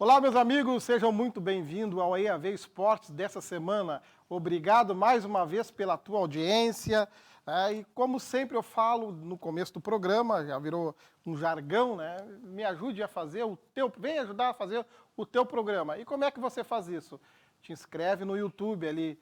Olá, meus amigos, sejam muito bem-vindos ao EAV Esportes dessa semana. Obrigado mais uma vez pela tua audiência. E como sempre eu falo no começo do programa, já virou um jargão, né? Me ajude a fazer o teu, vem ajudar a fazer o teu programa. E como é que você faz isso? Te inscreve no YouTube ali,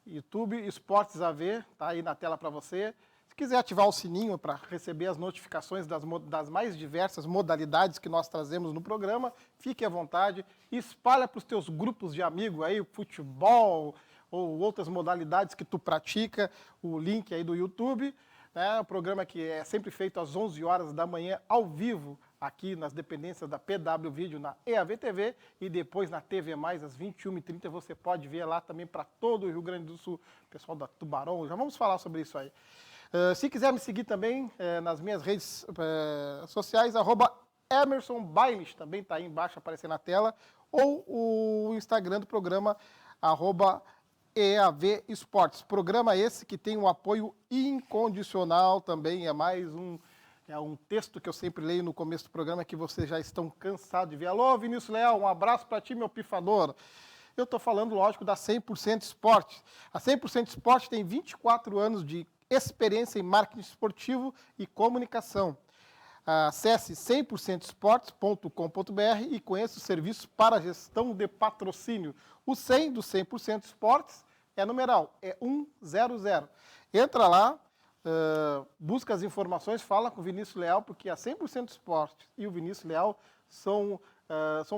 YouTube Esportes AV, tá aí na tela para você. Se quiser ativar o sininho para receber as notificações das mais diversas modalidades que nós trazemos no programa, fique à vontade. Espalha para os teus grupos de amigos aí, futebol ou outras modalidades que tu pratica, o link aí do YouTube. Né? O programa que é sempre feito às 11 horas da manhã, ao vivo, aqui nas dependências da PW Vídeo, na EAV TV, e depois na TV+, às 21h30, você pode ver lá também para todo o Rio Grande do Sul, pessoal da Tubarão, já vamos falar sobre isso aí. Se quiser me seguir também nas minhas redes sociais, @EmersonBailish, também está aí embaixo aparecendo na tela, ou o Instagram do programa, @EAV Esportes. Programa esse que tem um apoio incondicional também, é mais um texto que eu sempre leio no começo do programa que vocês já estão cansados de ver. Alô, Vinícius Leal, um abraço para ti, meu pifador. Eu estou falando, lógico, da 100% Esporte. A 100% Esporte tem 24 anos de experiência em marketing esportivo e comunicação. Acesse 100%esportes.com.br e conheça os serviços para gestão de patrocínio. O 100 do 100% Esportes é numeral, é 100. Entra lá, busca as informações, fala com o Vinícius Leal, porque a 100% Esportes e o Vinícius Leal são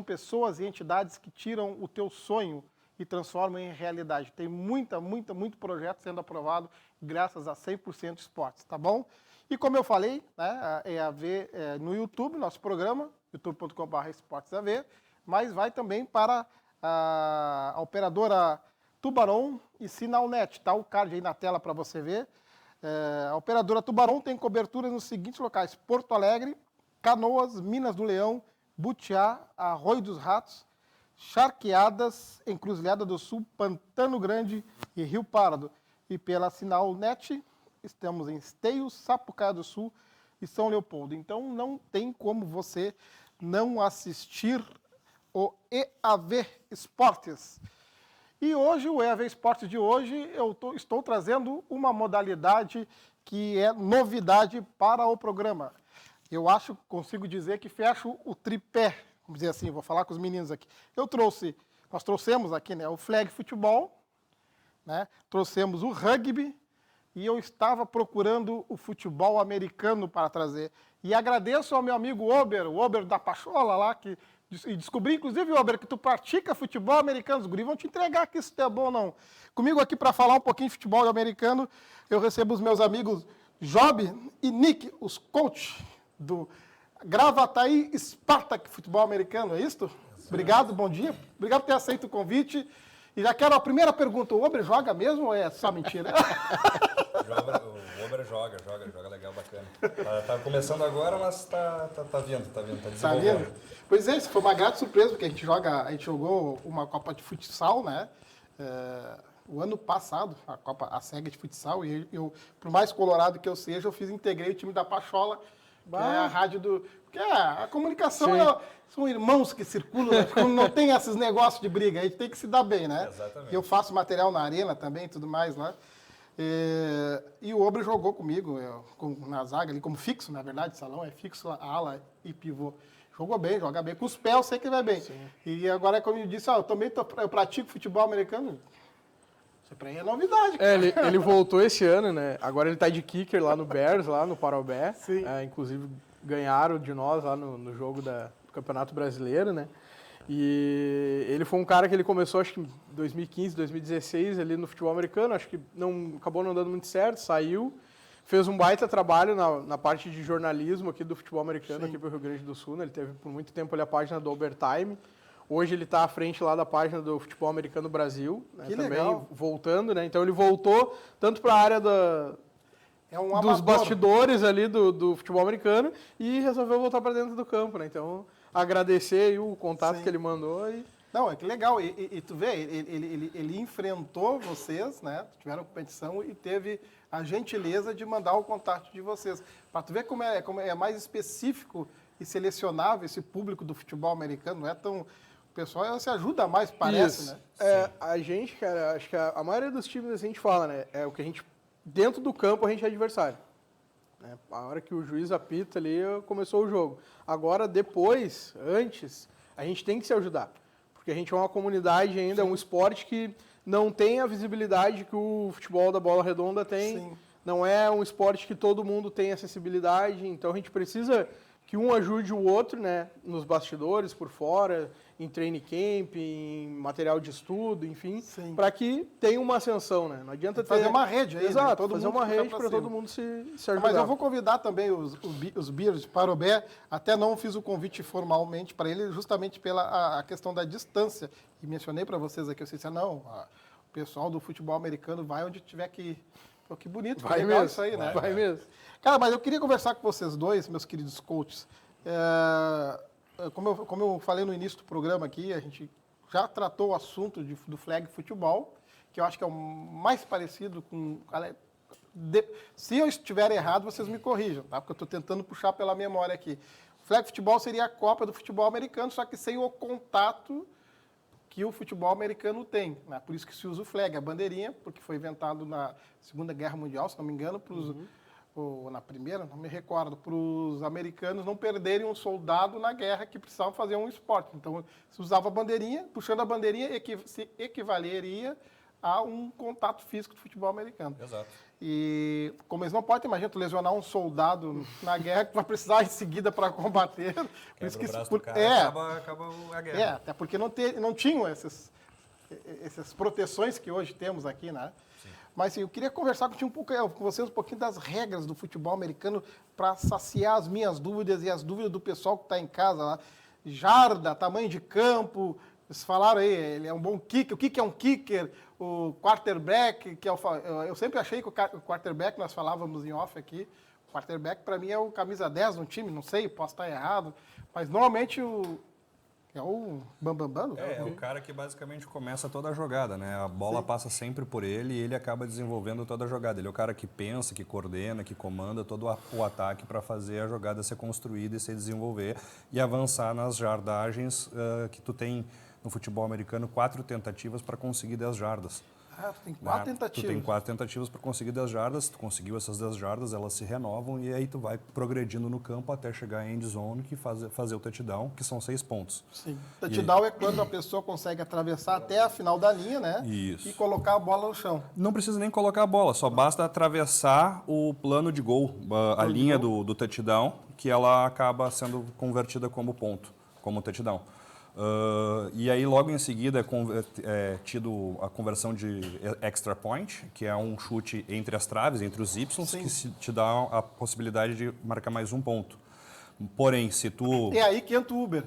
pessoas e entidades que tiram o teu sonho e transformam em realidade. Tem muito projeto sendo aprovado graças a 100% Esportes, tá bom? E como eu falei, né, é a ver no YouTube, nosso programa, youtube.com/esportesav, mas vai também para a operadora Tubarão e Sinalnet, tá? O card aí na tela para você ver. A operadora Tubarão tem cobertura nos seguintes locais: Porto Alegre, Canoas, Minas do Leão, Butiá, Arroio dos Ratos, Charqueadas, Encruzilhada do Sul, Pantano Grande e Rio Pardo. E pela Sinalnet, estamos em Esteio, Sapucaia do Sul e São Leopoldo. Então não tem como você não assistir o EAV Esportes. E hoje, o EAV Esportes de hoje, eu estou trazendo uma modalidade que é novidade para o programa. Eu acho, consigo dizer que fecho o tripé, vamos dizer assim, vou falar com os meninos aqui. Nós trouxemos aqui, né, o flag futebol, né, trouxemos o rugby, e eu estava procurando o futebol americano para trazer. E agradeço ao meu amigo o Ober da Pachola lá, e descobri, inclusive, Ober, que tu pratica futebol americano. Os guris vão te entregar aqui se tu é bom ou não. Comigo aqui para falar um pouquinho de futebol americano, eu recebo os meus amigos Job e Nick, os coach do Gravataí Spartak Futebol Americano, é isso? Obrigado, bom dia. Obrigado por ter aceito o convite. E já quero a primeira pergunta, o Ober joga mesmo ou é só mentira? O Ober joga legal, bacana. Tá começando agora, mas tá vindo, tá desenvolvendo. Tá vindo? Pois é, isso foi uma grata surpresa, porque a gente jogou uma Copa de Futsal, né? O ano passado, a SEGA de Futsal, e eu, por mais colorado que eu seja, integrei o time da Pachola, que é a rádio do... Porque a comunicação são irmãos que circulam, né? Não tem esses negócios de briga, a gente tem que se dar bem, né? Exatamente. Eu faço material na arena também e tudo mais lá. E o Obre jogou comigo, na zaga ali, como fixo, na verdade, salão é fixo, ala e pivô. Joga bem. Com os pés eu sei que vai bem. Sim. E agora, como eu disse, eu pratico futebol americano. Isso pra mim é novidade. Ele voltou esse ano, né? Agora ele tá de kicker lá no Bears, lá no Parobé. Sim. Inclusive ganharam de nós lá no jogo do Campeonato Brasileiro, né? E ele foi um cara que ele começou, acho que em 2015, 2016, ali no futebol americano. Acho que acabou não dando muito certo, saiu. Fez um baita trabalho na parte de jornalismo aqui do futebol americano, aqui pro Rio Grande do Sul, né? Ele teve por muito tempo ali a página do Overtime. Hoje ele está à frente lá da página do Futebol Americano Brasil, né, que também legal. voltando, né? Então ele voltou tanto para a área dos bastidores ali do futebol americano e resolveu voltar para dentro do campo, né? Então agradecer aí o contato que ele mandou e... Não, é que legal. E tu vê, ele enfrentou vocês, né? Tiveram competição e teve a gentileza de mandar o contato de vocês. Para tu ver como é mais específico e selecionável esse público do futebol americano, não é tão pessoal se ajuda mais, parece, Isso. né? A gente, cara, acho que a maioria dos times a gente fala, né? É o que a gente. Dentro do campo a gente é adversário. Né? A hora que o juiz apita ali, começou o jogo. Agora, depois, antes, a gente tem que se ajudar. Porque a gente é uma comunidade ainda, é um esporte que não tem a visibilidade que o futebol da bola redonda tem. Sim. Não é um esporte que todo mundo tem acessibilidade. Então a gente precisa que um ajude o outro, né? Nos bastidores, por fora, em training camp, em material de estudo, enfim, para que tenha uma ascensão, né? Não adianta fazer uma rede aí, Exato, né? Todo fazer mundo uma puxar rede pra para cima. todo mundo se ajudar. Mas eu vou convidar também os Beers de Parobé, até não fiz o convite formalmente para ele, justamente pela a questão da distância. E mencionei para vocês aqui, eu disse, não, o pessoal do futebol americano vai onde tiver que ir. Pô, que bonito, que Vai legal mesmo, isso aí, né? vai mesmo. Cara, mas eu queria conversar com vocês dois, meus queridos coaches. Como eu falei no início do programa aqui, a gente já tratou o assunto do flag futebol, que eu acho que é o mais parecido com... Se eu estiver errado, vocês me corrijam, tá? Porque eu estou tentando puxar pela memória aqui. O flag futebol seria a Copa do futebol americano, só que sem o contato que o futebol americano tem, né? Por isso que se usa o flag, a bandeirinha, porque foi inventado na Segunda Guerra Mundial, se não me engano, ou na Primeira, não me recordo, para os americanos não perderem um soldado na guerra que precisavam fazer um esporte. Então, se usava a bandeirinha, puxando a bandeirinha, se equivaleria a um contato físico do futebol americano. Exato. E como eles não podem, imagina, tu lesionar um soldado na guerra que vai precisar em seguida para combater. Por isso que o braço do cara, acaba a guerra. até porque não tinham essas proteções que hoje temos aqui, né? Sim. Mas assim, eu queria conversar com vocês um pouquinho das regras do futebol americano para saciar as minhas dúvidas e as dúvidas do pessoal que está em casa lá. Jarda, tamanho de campo, vocês falaram aí, ele é um bom kicker. O que é um kicker? O quarterback, que eu sempre achei que o quarterback, nós falávamos em off aqui, o quarterback para mim é o camisa 10 no time, não sei, posso estar errado, mas normalmente é o bambambam. É o cara que basicamente começa toda a jogada, né? A bola passa sempre por ele e ele acaba desenvolvendo toda a jogada. Ele é o cara que pensa, que coordena, que comanda todo o ataque para fazer a jogada ser construída e se desenvolver e avançar nas jardagens que tu tem no futebol americano 4 tentativas para conseguir 10 jardas. Ah, tu tem 4 tentativas. Tu tem 4 tentativas para conseguir 10 jardas, tu conseguiu essas 10 jardas, elas se renovam e aí tu vai progredindo no campo até chegar em end zone e fazer o touchdown, que são 6 pontos. Sim. Touchdown é quando a pessoa consegue atravessar até a final da linha, né? Isso. E colocar a bola no chão. Não precisa nem colocar a bola, só basta atravessar o plano de gol, a linha do touchdown, que ela acaba sendo convertida como ponto, como touchdown. E aí, logo em seguida, é tido a conversão de extra point, que é um chute entre as traves, entre os Ys, que te dá a possibilidade de marcar mais um ponto. Porém, se tu... É aí que entra o Uber.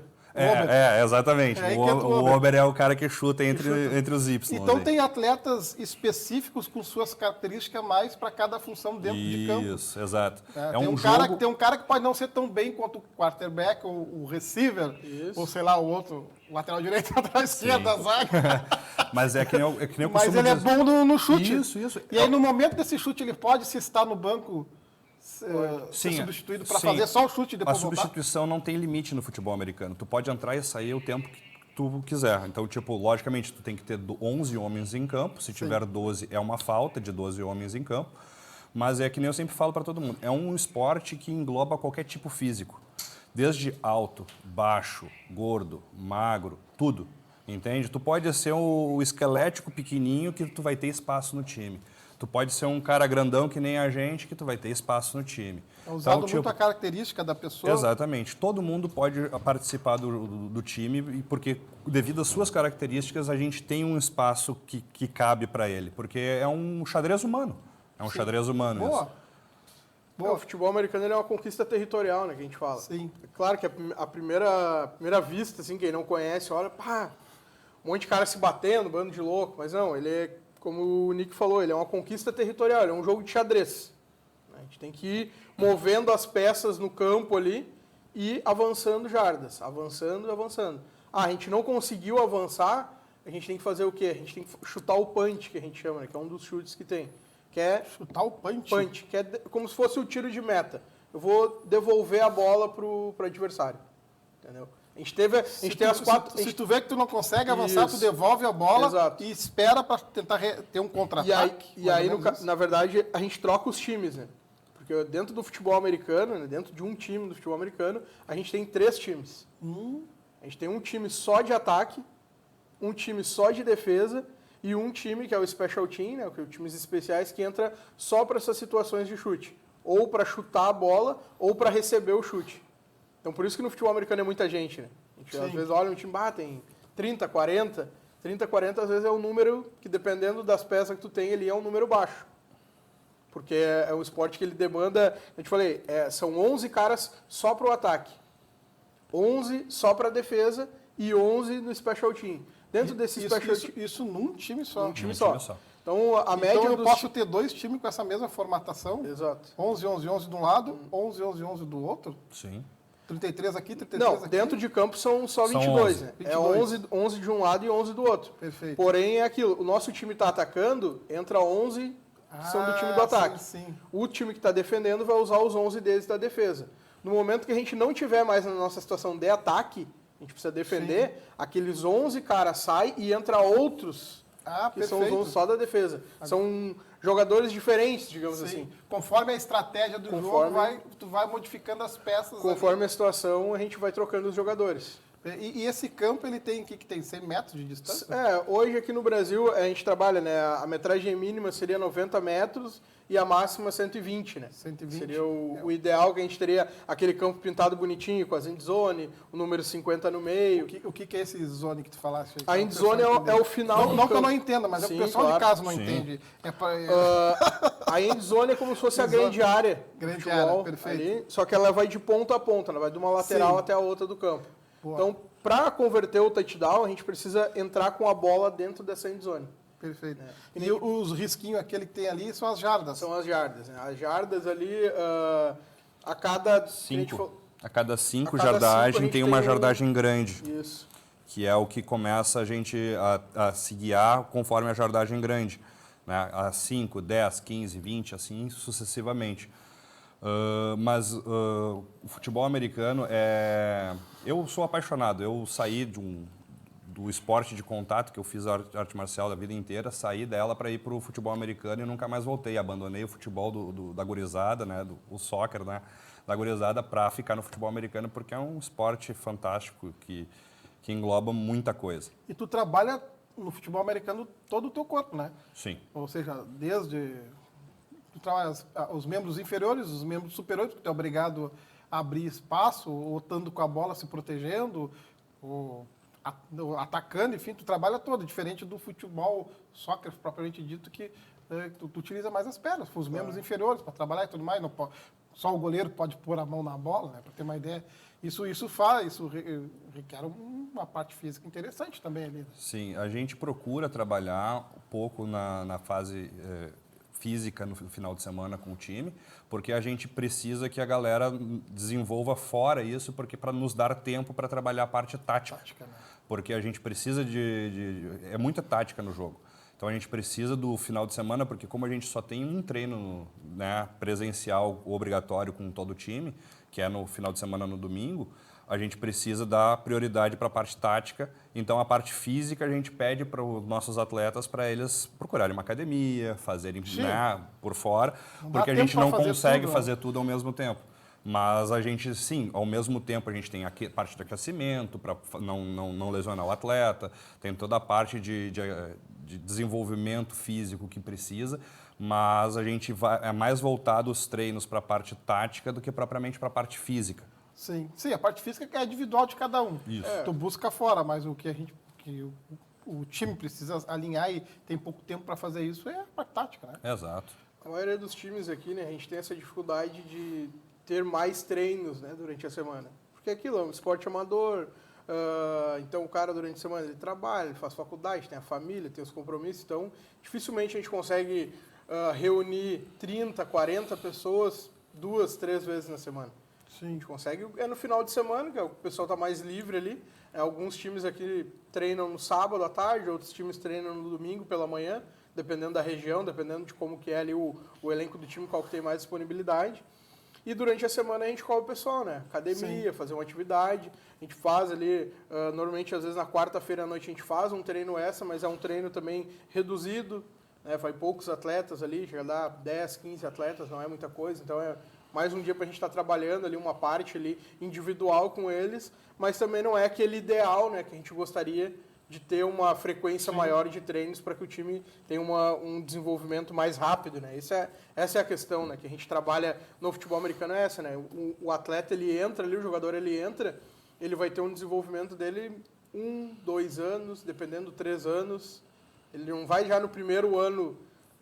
Exatamente. O Uber é o cara que chuta entre os Y. Então tem atletas específicos com suas características mais para cada função dentro de campo. Isso, exato. Tem um cara que pode não ser tão bem quanto o quarterback, ou o receiver, ou sei lá, o outro, o lateral direito, lateral esquerdo da zaga. Mas é que nem eu Mas ele é bom no chute. Isso. E aí no momento desse chute ele pode, se estar no banco, ser substituído para fazer só o chute e depois voltar? A substituição não tem limite no futebol americano. Tu pode entrar e sair o tempo que tu quiser. Então, logicamente, tu tem que ter 11 homens em campo. Se tiver 12, é uma falta de 12 homens em campo. Mas é que nem eu sempre falo para todo mundo. É um esporte que engloba qualquer tipo físico. Desde alto, baixo, gordo, magro, tudo. Entende? Tu pode ser o esquelético pequenininho que tu vai ter espaço no time. Tu pode ser um cara grandão que nem a gente, que tu vai ter espaço no time. É usado muito a característica da pessoa. Exatamente. Todo mundo pode participar do time, porque devido às suas características, a gente tem um espaço que cabe para ele. Porque é um xadrez humano. É um xadrez humano isso. O futebol americano ele é uma conquista territorial, né, que a gente fala. Sim. É claro que a primeira vista, assim, quem não conhece, olha, um monte de cara se batendo, bando de louco. Mas não, ele é... Como o Nick falou, ele é uma conquista territorial, ele é um jogo de xadrez. A gente tem que ir movendo as peças no campo ali e avançando jardas, avançando. A gente não conseguiu avançar, a gente tem que fazer o quê? A gente tem que chutar o punch, que a gente chama, né? Que é um dos chutes que tem. Que é chutar o punch? Punch, que é como se fosse o tiro de meta. Eu vou devolver a bola pro adversário, entendeu? A A gente tem as 4... Se tu vê que tu não consegue avançar, tu Isso. devolve a bola Exato. e espera para tentar ter um contra-ataque. E aí na verdade, a gente troca os times, né? Porque dentro do futebol americano, né, dentro de um time do futebol americano, a gente tem 3 times. A gente tem um time só de ataque, um time só de defesa e um time que é o special team, né, que é os times especiais, que entra só para essas situações de chute. Ou para chutar a bola, ou para receber o chute. Então, por isso que no futebol americano é muita gente, né? A gente às vezes olha um time, tem 30, 40. 30, 40 às vezes é um número que, dependendo das peças que tu tem, ele é um número baixo. Porque é um esporte que ele demanda, eu te falei, são 11 caras só para o ataque, 11 só para a defesa e 11 no special team. Dentro desse special team... Isso num time só. Um time só. Então, a média eu posso ter 2 times com essa mesma formatação? Exato. 11, 11, 11 de um lado, 11, 11, 11 do outro? Sim. 33 aqui, 33 Não, aqui? dentro de campo são só 22, 11. né? 22. É 11 de um lado e 11 do outro. Perfeito. Porém, é aquilo, o nosso time está atacando, entra 11 que são do time do ataque. Sim. O time que está defendendo vai usar os 11 deles da defesa. No momento que a gente não tiver mais na nossa situação de ataque, a gente precisa defender, aqueles 11 caras saem e entra outros que são os 11 só da defesa. São jogadores diferentes, digamos assim. Conforme a estratégia do jogo, tu vai modificando as peças. Conforme a situação, a gente vai trocando os jogadores. E esse campo, ele tem, que tem 100 metros de distância? Hoje aqui no Brasil, a gente trabalha, né? A metragem mínima seria 90 metros e a máxima 120, né? 120. Seria o ideal, que a gente teria aquele campo pintado bonitinho, com as end zone, o número 50 no meio. O que é esse zone que tu falaste aí? A end zone é o final do Não que eu não entenda, mas Sim, o pessoal claro. de casa não entende. A end zone é como se fosse a grande área. Grande futebol, área, perfeito. ali, só que ela vai de ponta a ponta, ela vai de uma lateral até a outra do campo. Boa. Então, para converter o touchdown, a gente precisa entrar com a bola dentro dessa end zone. Perfeito. E os risquinhos, aquele que tem ali, são as jardas? São as jardas. Né? As jardas ali, a cada... 5. A cada 5 jardagem tem uma jardagem grande. Isso. Que é o que começa a gente a se guiar conforme a jardagem grande. Né? A 5, 10, 15, 20, assim sucessivamente. Mas o futebol americano eu sou apaixonado. Eu saí do esporte de contato, que eu fiz arte marcial da vida inteira, saí dela para ir para o futebol americano e nunca mais voltei. Abandonei o futebol da gurizada, né, o soccer, né, da gurizada, para ficar no futebol americano, porque é um esporte fantástico que engloba muita coisa. E tu trabalha no futebol americano todo o teu corpo, né? Sim. Ou seja, desde... Tu trabalha os membros inferiores, os membros superiores, porque tu é obrigado a abrir espaço, ou estando com a bola se protegendo, ou atacando, enfim, tu trabalha todo, diferente do futebol, soccer propriamente dito, que tu utiliza mais as pernas, os membros inferiores para trabalhar e tudo mais, não pode, só o goleiro pode pôr a mão na bola, né, para ter uma ideia. Isso requer uma parte física interessante também ali. Sim, a gente procura trabalhar um pouco na fase física no final de semana com o time, porque a gente precisa que a galera desenvolva fora isso, porque para nos dar tempo para trabalhar a parte tática. Né? Porque a gente precisa é muita tática no jogo. Então a gente precisa do final de semana, porque como a gente só tem um treino, né, presencial obrigatório com todo o time, que é no final de semana no domingo, a gente precisa dar prioridade para a parte tática. Então, a parte física a gente pede para os nossos atletas para eles procurarem uma academia, fazerem, né, por fora, porque a gente não consegue fazer tudo ao mesmo tempo. Mas a gente, sim, ao mesmo tempo a gente tem a parte de aquecimento para não lesionar o atleta, tem toda a parte de desenvolvimento físico que precisa, mas a gente é mais voltado os treinos para a parte tática do que propriamente para a parte física. Sim, a parte física é individual de cada um. Isso. Tu busca fora, mas o que o time precisa alinhar e tem pouco tempo para fazer isso é a parte tática, né? Exato. A maioria dos times aqui, né, a gente tem essa dificuldade de ter mais treinos, né, durante a semana. Porque aquilo é um esporte amador, então o cara durante a semana ele trabalha, ele faz faculdade, tem a família, tem os compromissos, então dificilmente a gente consegue reunir 30, 40 pessoas 2, 3 vezes na semana. Sim. A gente consegue, no final de semana, que o pessoal está mais livre ali. Alguns times aqui treinam no sábado à tarde, outros times treinam no domingo pela manhã, dependendo da região, dependendo de como que é ali o elenco do time, qual que tem mais disponibilidade. E durante a semana a gente cobra o pessoal, né? Academia, fazer uma atividade. A gente faz ali, normalmente às vezes na quarta-feira à noite a gente faz um treino extra, mas é um treino também reduzido, né? Vai poucos atletas ali, chega a dar 10, 15 atletas, não é muita coisa. Então é mais um dia para a gente estar trabalhando ali, uma parte ali individual com eles, mas também não é aquele ideal, né? Que a gente gostaria de ter uma frequência maior de treinos para que o time tenha um desenvolvimento mais rápido, né? Essa é a questão, né? Que a gente trabalha no futebol americano é essa, né? O atleta, ele entra ali, o jogador, ele entra, ele vai ter um desenvolvimento dele 1, 2 anos, dependendo, 3 anos. Ele não vai já no primeiro ano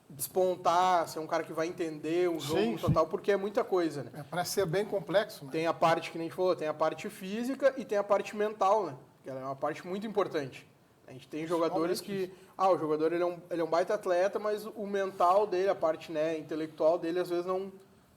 despontar, ser um cara que vai entender o jogo total, porque é muita coisa, né? Parece ser bem complexo, né? Tem a parte, que nem a gente falou, tem a parte física e tem a parte mental, né? Que ela é uma parte muito importante. A gente tem jogadores que... o jogador ele é um baita atleta, mas o mental dele, a parte, né, intelectual dele, às vezes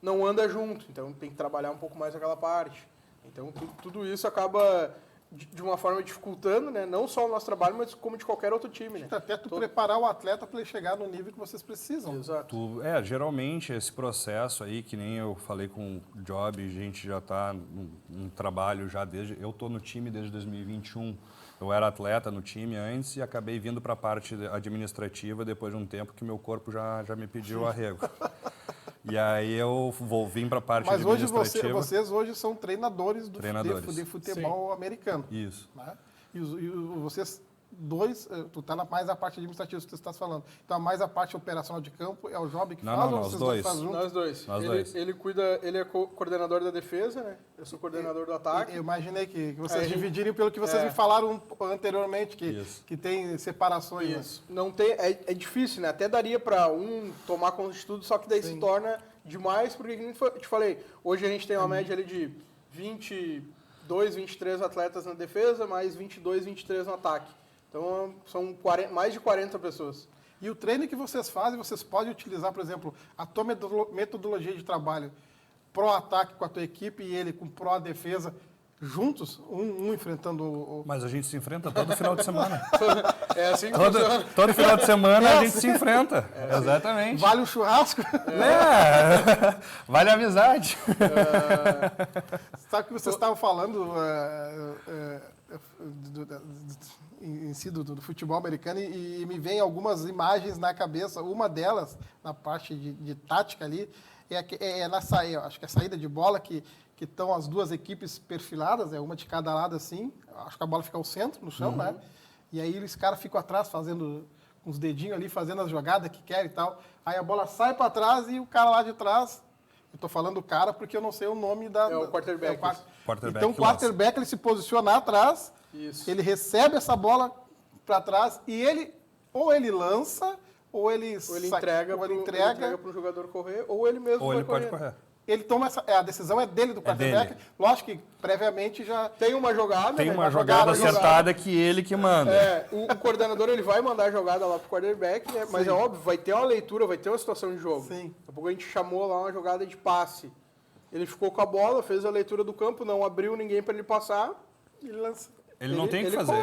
não anda junto. Então tem que trabalhar um pouco mais aquela parte. Então tudo isso acaba, de uma forma, dificultando, né? Não só o nosso trabalho, mas como de qualquer outro time, né? Até preparar o atleta para ele chegar no nível que vocês precisam. Exato. Geralmente esse processo aí, que nem eu falei com o Job, a gente já está num trabalho já desde... Eu estou no time desde 2021. Eu era atleta no time antes e acabei vindo para a parte administrativa depois de um tempo que meu corpo já me pediu arrego. E aí eu vim para a parte administrativa. Mas vocês hoje são treinadores de futebol americano. Isso. Né? E vocês dois, tu está mais a parte administrativa que você está falando. Então, mais a parte operacional de campo é o Job que faz? Não, os dois. Nós dois. Ele cuida, ele é coordenador da defesa, né? Eu sou coordenador do ataque. Eu imaginei que vocês dividirem pelo que vocês me falaram anteriormente, que tem separações. Isso. Né? Não tem, é difícil, né? Até daria para um tomar conta de tudo, só que daí se torna demais, porque, como eu te falei, hoje a gente tem uma média ali de 22, 23 atletas na defesa, mais 22, 23 no ataque. Então, são mais de 40 pessoas. E o treino que vocês fazem, vocês podem utilizar, por exemplo, a tua metodologia de trabalho pró-ataque com a tua equipe e ele com pró-defesa, juntos, um enfrentando o... Mas a gente se enfrenta todo final de semana. É assim que funciona. Todo final de semana a gente se enfrenta. Exatamente. Vale o churrasco? Vale a amizade. Sabe o que vocês estavam falando em si do futebol americano e me vem algumas imagens na cabeça. Uma delas, na parte de tática ali, na saída, acho que é a saída de bola, que estão as duas equipes perfiladas, uma de cada lado assim, acho que a bola fica ao centro, no chão, né? E aí os caras ficam atrás fazendo, com os dedinhos ali, fazendo as jogadas que querem e tal. Aí a bola sai para trás e o cara lá de trás, eu estou falando do cara porque eu não sei o nome da... É o quarterback. Então o quarterback, ele se posiciona atrás, ele recebe essa bola para trás e ou ele lança, ou ele entrega para o jogador correr, ou ele mesmo ou vai ele pode correr. Ele toma a decisão é dele, do quarterback. Lógico que previamente já... Tem uma jogada, Tem uma jogada acertada que ele que manda. O coordenador, ele vai mandar a jogada lá pro quarterback, né? Mas é óbvio, vai ter uma leitura, vai ter uma situação de jogo. Sim. Daqui a pouco a gente chamou lá uma jogada de passe. Ele ficou com a bola, fez a leitura do campo, não abriu ninguém para ele passar, ele lança. Ele não tem o que fazer,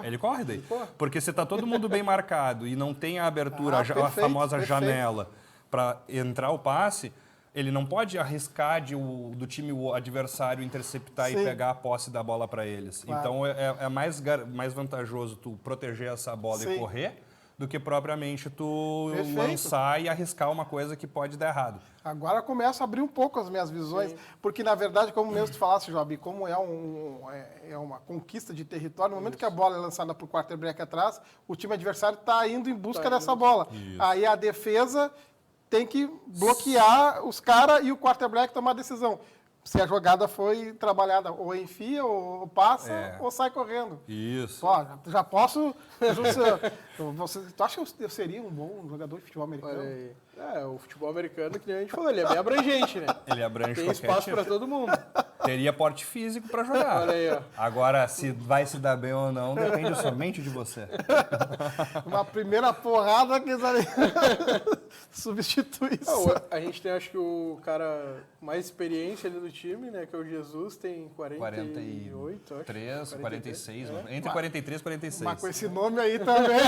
ele corre daí. Porque se está todo mundo bem marcado e não tem a abertura, a famosa janela para entrar o passe, ele não pode arriscar do time adversário interceptar e pegar a posse da bola para eles. Claro. Então é mais vantajoso tu proteger essa bola e correr do que propriamente tu lançar e arriscar uma coisa que pode dar errado. Agora começa a abrir um pouco as minhas visões, porque na verdade, como mesmo tu falasse, Job, como é uma conquista de território, no momento que a bola é lançada para o quarterback atrás, o time adversário está indo em busca dessa bola. Isso. Aí a defesa tem que bloquear os caras e o quarterback tomar a decisão. Se a jogada foi trabalhada, ou enfia, ou passa, ou sai correndo. Isso. Pô, já posso... tu acha que eu seria um bom jogador de futebol americano? O futebol americano, que nem a gente falou, ele é bem abrangente, né? Ele abrange tem espaço para todo mundo. Teria porte físico para jogar. Olha aí, ó. Agora, se vai se dar bem ou não, depende somente de você. Uma primeira porrada que... substitui isso. A gente tem, acho que o cara com mais experiência ali do time, né? Que é o Jesus, tem 48, acho. 43, 46, é. entre 43 e 46. Mas com esse nome aí também.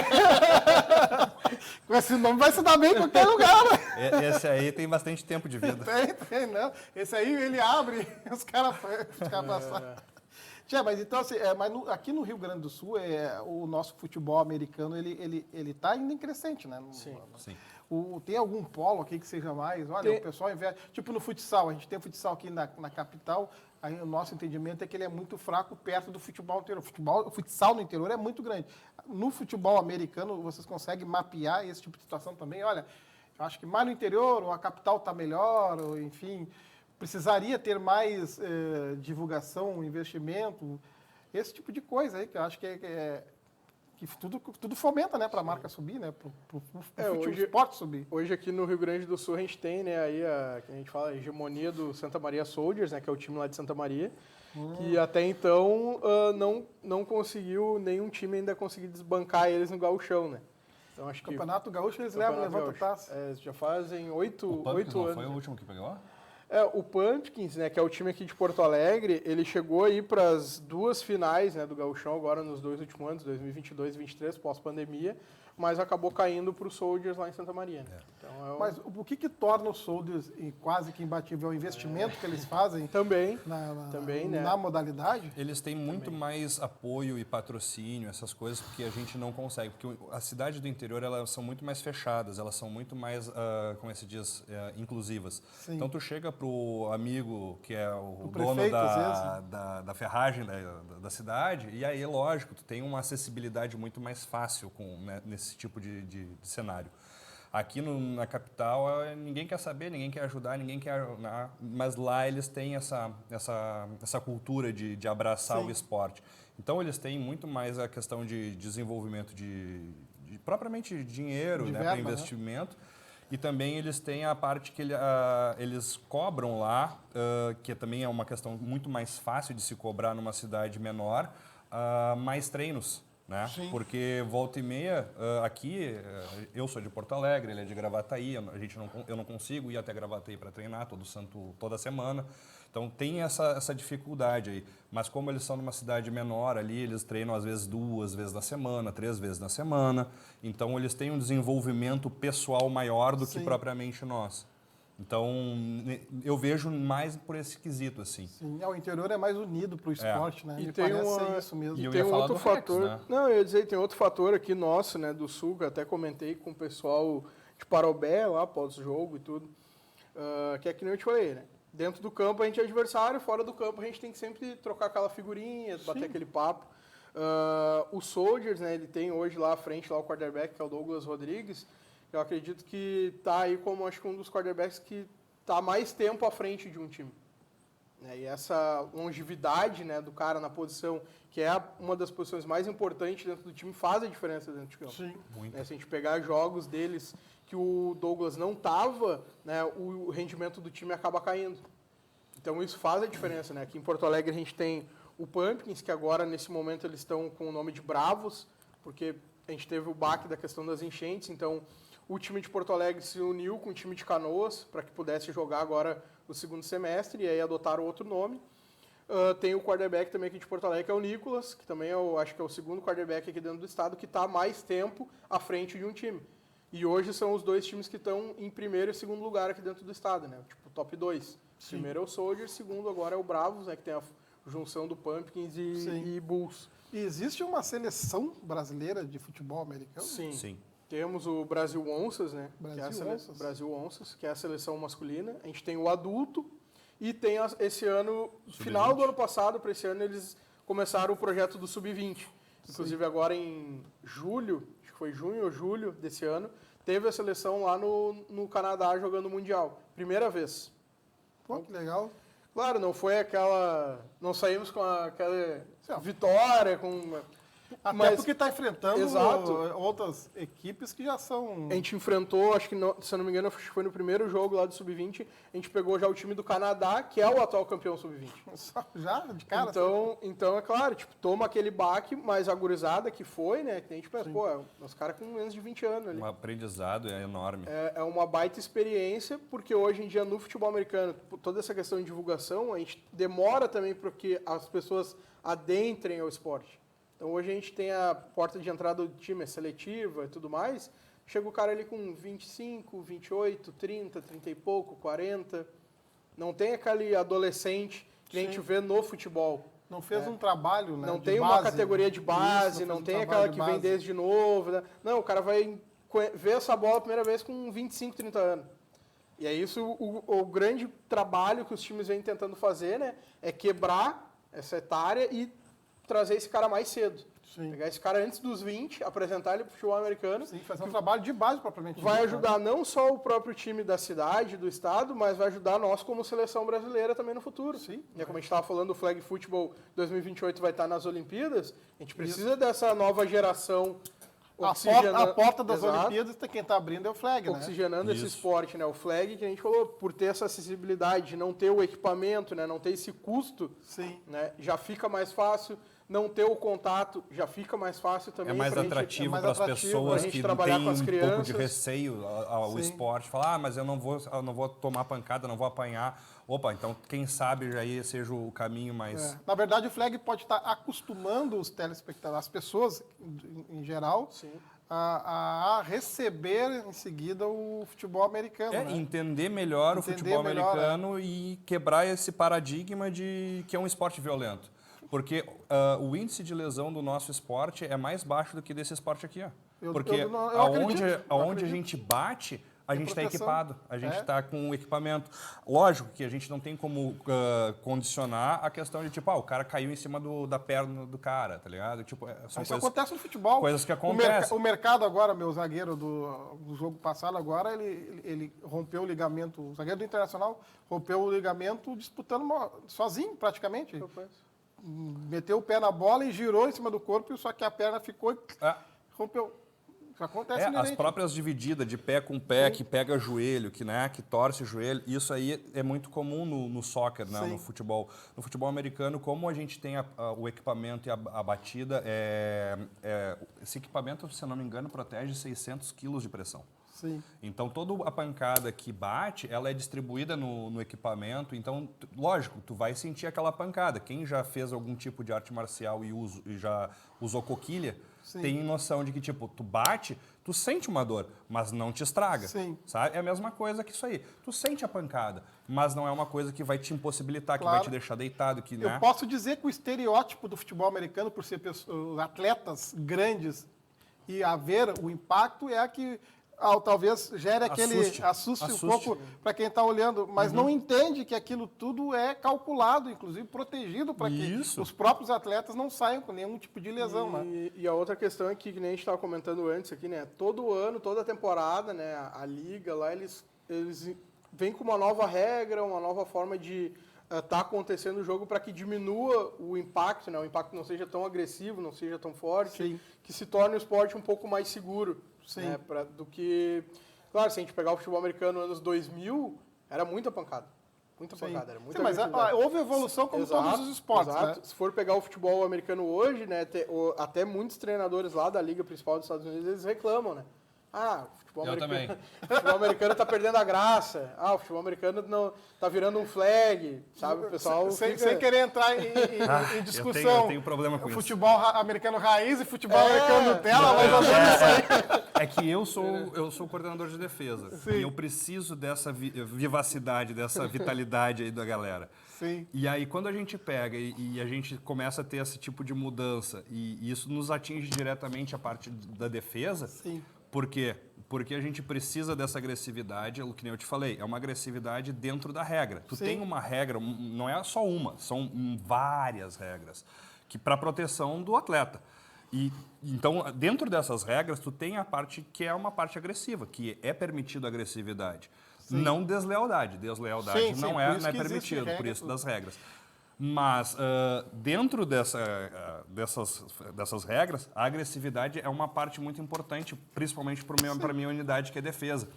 Com esse nome vai se dar bem em qualquer lugar, né? Esse aí tem bastante tempo de vida. Tem, não. Esse aí ele abre, os caras passam. Tchê, mas então, assim, aqui no Rio Grande do Sul, o nosso futebol americano, ele tá ainda em crescente, né? Sim. Tem algum polo aqui que seja mais? Olha, o pessoal investe. Tipo no futsal, a gente tem futsal aqui na capital, aí o nosso entendimento é que ele é muito fraco perto do futebol interior. O futsal no interior é muito grande. No futebol americano, vocês conseguem mapear esse tipo de situação também? Olha, eu acho que mais no interior, ou a capital está melhor, ou enfim, precisaria ter mais divulgação, investimento, esse tipo de coisa aí, que eu acho que tudo fomenta, né, para a marca subir, né, para o esporte subir. Hoje aqui no Rio Grande do Sul a gente tem, né, aí que a gente fala, a hegemonia do Santa Maria Soldiers, né, que é o time lá de Santa Maria, que até então não conseguiu, nenhum time ainda conseguiu desbancar eles no gauchão, né. Então acho que Campeonato Gaúcho eles levantam a taça. Já fazem 8 anos. Foi o último que pegou? O Pumpkins, né, que é o time aqui de Porto Alegre, ele chegou aí para as 2 finais, né, do Gauchão agora nos 2 últimos anos, 2022 e 2023, pós-pandemia, mas acabou caindo para o Soldiers lá em Santa Maria. Né? Então, Mas o que torna os Soldiers quase que imbatível? É o investimento que eles fazem também, né? Na modalidade? Eles têm muito mais apoio e patrocínio, essas coisas, porque a gente não consegue. Porque a cidade do interior, elas são muito mais fechadas, elas são muito mais, como se diz, inclusivas. Sim. Então, tu chega pro amigo que é o dono prefeito, da ferragem da cidade, e aí, lógico, tu tem uma acessibilidade muito mais fácil nesse tipo de cenário. Aqui na capital, ninguém quer saber, ninguém quer ajudar, ninguém quer... Mas lá eles têm essa cultura de abraçar o esporte. Então, eles têm muito mais a questão de desenvolvimento propriamente de dinheiro, né, para investimento. Né? E também eles têm a parte que eles cobram lá, que também é uma questão muito mais fácil de se cobrar numa cidade menor, mais treinos. Né? Porque volta e meia, aqui, eu sou de Porto Alegre, ele é de Gravataí, eu não consigo ir até Gravataí para treinar toda semana. Então tem essa dificuldade aí. Mas como eles são numa cidade menor ali, eles treinam às vezes 2 vezes na semana, 3 vezes na semana. Então eles têm um desenvolvimento pessoal maior do que propriamente nós. Então, eu vejo mais por esse quesito, assim. Sim, o interior é mais unido para o esporte, né? E tem isso mesmo. E tem um outro fator, né? Não, eu ia dizer, tem outro fator aqui nosso, né, do Sul, que eu até comentei com o pessoal de Parobé, lá, pós-jogo e tudo, que é que nem eu te falei, né? Dentro do campo a gente é adversário, fora do campo a gente tem que sempre trocar aquela figurinha, bater aquele papo. O Soldiers, né, ele tem hoje lá à frente lá o quarterback, que é o Douglas Rodrigues. Eu acredito que está aí como acho que um dos quarterbacks que está mais tempo à frente de um time. E essa longevidade, né, do cara na posição, que é uma das posições mais importantes dentro do time, faz a diferença dentro de campo. Sim. Se a gente pegar jogos deles que o Douglas não estava, né, o rendimento do time acaba caindo. Então isso faz a diferença. Né? Aqui em Porto Alegre a gente tem o Pumpkins, que agora nesse momento eles estão com o nome de Bravos, porque a gente teve o baque da questão das enchentes, então o time de Porto Alegre se uniu com o time de Canoas para que pudesse jogar agora o segundo semestre e aí adotaram outro nome. Tem o quarterback também aqui de Porto Alegre, que é o Nicolas, que também acho que é o segundo quarterback aqui dentro do estado, que está mais tempo à frente de um time. E hoje são os 2 times que estão em primeiro e segundo lugar aqui dentro do estado, né? Tipo, top 2. Primeiro é o Soldiers, segundo agora é o Bravos, né? Que tem a junção do Pumpkins e Bulls. E existe uma seleção brasileira de futebol americano? Sim. Temos o Brasil Onças, né? Brasil Onças, que é a seleção masculina. A gente tem o adulto e tem esse ano, final do ano passado, para esse ano, eles começaram o projeto do Sub-20. Inclusive agora em julho, acho que foi junho ou julho desse ano, teve a seleção lá no Canadá jogando o Mundial. Primeira vez. Pô, que legal. Claro, não foi aquela... Não saímos com aquela vitória, Até Mas- porque está enfrentando Exato. outras equipes que já são... A gente enfrentou, acho que, se eu não me engano, acho que foi no primeiro jogo lá do Sub-20, a gente pegou já o time do Canadá, que é o atual campeão Sub-20. Já, de cara? Então, é claro, tipo, toma aquele baque, mas a gurizada que foi, né, que a gente pensa, pô, os caras com menos de 20 anos ali. Um aprendizado é enorme. É uma baita experiência, porque hoje em dia no futebol americano, toda essa questão de divulgação, a gente demora também para que as pessoas adentrem ao esporte. Então hoje a gente tem a porta de entrada do time é seletiva e tudo mais, chega o cara ali com 25, 28, 30, 30 e pouco, 40, não tem aquele adolescente que a gente vê no futebol. Não fez um trabalho, né? Não de tem base, uma categoria de base, isso, não fez tem um aquela trabalho que de vem base. desde novo. Né? Não, o cara vai ver essa bola a primeira vez com 25, 30 anos. E é isso o grande trabalho que os times vêm tentando fazer, né? É quebrar essa etária e trazer esse cara mais cedo. Sim. Pegar esse cara antes dos 20, apresentar ele pro futebol americano. Sim, fazer um trabalho de base propriamente Vai dito, ajudar não só o próprio time da cidade, do estado, mas vai ajudar nós como seleção brasileira também no futuro. Sim. E como a gente estava falando, o Flag Football 2028 vai estar nas Olimpíadas, a gente precisa dessa nova geração A porta das Exato. Olimpíadas, quem está abrindo é o Flag, né? Oxigenando esse Isso. esporte, né? O Flag, que a gente falou, por ter essa acessibilidade, de não ter o equipamento, né? Não ter esse custo, Sim. né? Já fica mais fácil. Não ter o contato já fica mais fácil também. É mais pra gente- atrativo mais para as atrativo, pessoas pra gente que trabalhar têm com as um pouco de crianças. receio ao Sim. esporte. Falar, mas eu não vou tomar pancada, não vou apanhar. Opa, então quem sabe já aí seja o caminho mais... É. Na verdade, o Flag pode estar acostumando os telespectadores, as pessoas em geral, Sim. a receber em seguida o futebol americano. né? Entender melhor o Entender futebol melhor, americano e quebrar esse paradigma de que é um esporte violento. Porque o índice de lesão do nosso esporte é mais baixo do que desse esporte aqui. Ó. Porque eu acredito, aonde a gente bate, a gente está proteção. equipado, a gente É. está com o equipamento. Lógico que a gente não tem como condicionar a questão de, tipo, o cara caiu em cima da perna do cara, tá ligado? Tipo, são Isso coisas... acontece no futebol. coisas que acontecem. O mercado agora, meu zagueiro do jogo passado agora, ele rompeu o ligamento, o zagueiro do Internacional rompeu o ligamento disputando sozinho, praticamente. Meteu o pé na bola e girou em cima do corpo, só que a perna ficou e rompeu. Isso acontece as inerente. próprias divididas de pé com pé, que pega joelho, que torce o joelho, isso aí é muito comum no soccer, né, no futebol. No futebol americano, como a gente tem o equipamento e a batida, esse equipamento, se eu não me engano, protege 600 quilos de pressão. Sim. Então, toda a pancada que bate, ela é distribuída no equipamento. Então, lógico, tu vai sentir aquela pancada. Quem já fez algum tipo de arte marcial e já usou coquilha, tem noção de que, tipo, tu bate, tu sente uma dor, mas não te estraga. Sim. Sabe? É a mesma coisa que isso aí. Tu sente a pancada, mas não é uma coisa que vai te impossibilitar, que Claro. vai te deixar deitado. Que, Eu né? posso dizer que o estereótipo do futebol americano, por ser atletas grandes e haver o impacto, é a que talvez gere aquele assuste um pouco para quem está olhando, mas não entende que aquilo tudo é calculado, inclusive protegido para que os próprios atletas não saiam com nenhum tipo de lesão. Né? E a outra questão é que nem a gente estava comentando antes aqui, né? Todo ano, toda temporada, né? A liga lá, eles vêm com uma nova regra, uma nova forma de tá acontecendo o jogo para que diminua o impacto, né? O impacto não seja tão agressivo, não seja tão forte, que se torne o esporte um pouco mais seguro. Né, do que... Claro, se a gente pegar o futebol americano nos anos 2000, era muita pancada. Muita pancada, era muita mas houve evolução como todos os esportes. Né? Se for pegar o futebol americano hoje, né, até muitos treinadores lá da liga principal dos Estados Unidos, eles reclamam, né? O futebol americano tá perdendo a graça. O futebol americano não tá virando um flag, sabe? O pessoal sem querer entrar em discussão. Eu tenho problema com isso. Futebol americano raiz e futebol americano Nutella, mas não isso aí. É que eu sou coordenador de defesa. E eu preciso dessa vivacidade, dessa vitalidade aí da galera. Sim. E aí, quando a gente pega e a gente começa a ter esse tipo de mudança, e isso nos atinge diretamente a parte da defesa, por quê? Porque a gente precisa dessa agressividade, o que nem eu te falei, é uma agressividade dentro da regra. Tu tem uma regra, não é só uma, são várias regras, que para proteção do atleta. E então, dentro dessas regras, tu tem a parte que é uma parte agressiva, que é permitido a agressividade. Não deslealdade. Deslealdade não é permitido, por isso das regras. Mas dentro dessas regras, a agressividade é uma parte muito importante, principalmente para a minha unidade, que é defesa.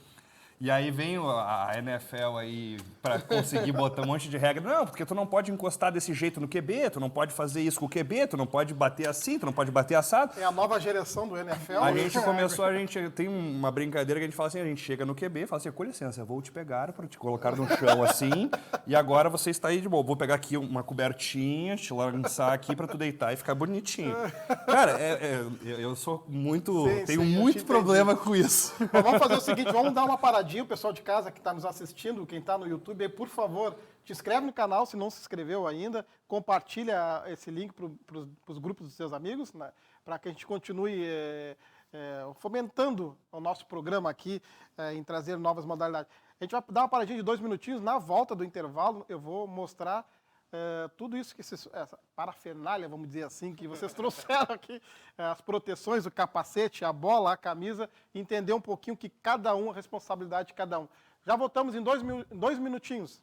E aí vem a NFL aí para conseguir botar um monte de regra. Não, porque tu não pode encostar desse jeito no QB, tu não pode fazer isso com o QB, tu não pode bater assim, tu não pode bater assado. É a nova geração do NFL. A gente começou, tem uma brincadeira que a gente fala assim, a gente chega no QB e fala assim, com licença, eu vou te pegar para te colocar no chão assim, e agora você está aí de boa. Vou pegar aqui uma cobertinha, te lançar aqui para tu deitar e ficar bonitinho. Cara, eu sou muito, tenho muito problema com isso. Mas vamos fazer o seguinte, vamos dar uma paradinha, o pessoal de casa que está nos assistindo, quem está no YouTube, aí, por favor, te inscreve no canal se não se inscreveu ainda, compartilha esse link para os grupos dos seus amigos, né, para que a gente continue fomentando o nosso programa aqui em trazer novas modalidades. A gente vai dar uma paradinha de 2 minutinhos, na volta do intervalo eu vou mostrar tudo isso, essa parafernália, vamos dizer assim, que vocês trouxeram aqui, as proteções, o capacete, a bola, a camisa, entender um pouquinho que cada um, a responsabilidade de cada um. Já voltamos em 2 minutinhos.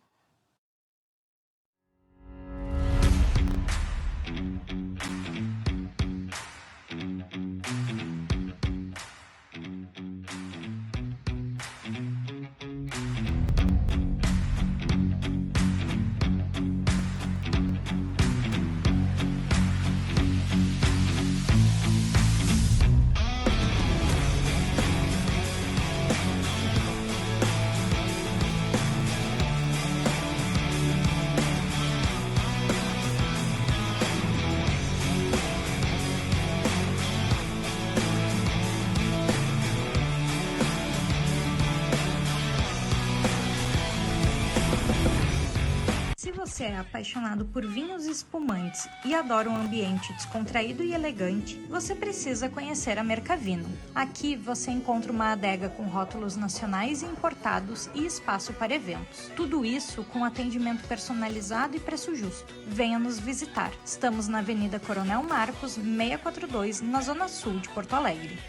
Se você é apaixonado por vinhos espumantes e adora um ambiente descontraído e elegante, você precisa conhecer a Mercavino. Aqui você encontra uma adega com rótulos nacionais e importados e espaço para eventos. Tudo isso com atendimento personalizado e preço justo. Venha nos visitar. Estamos na Avenida Coronel Marcos, 642, na Zona Sul de Porto Alegre.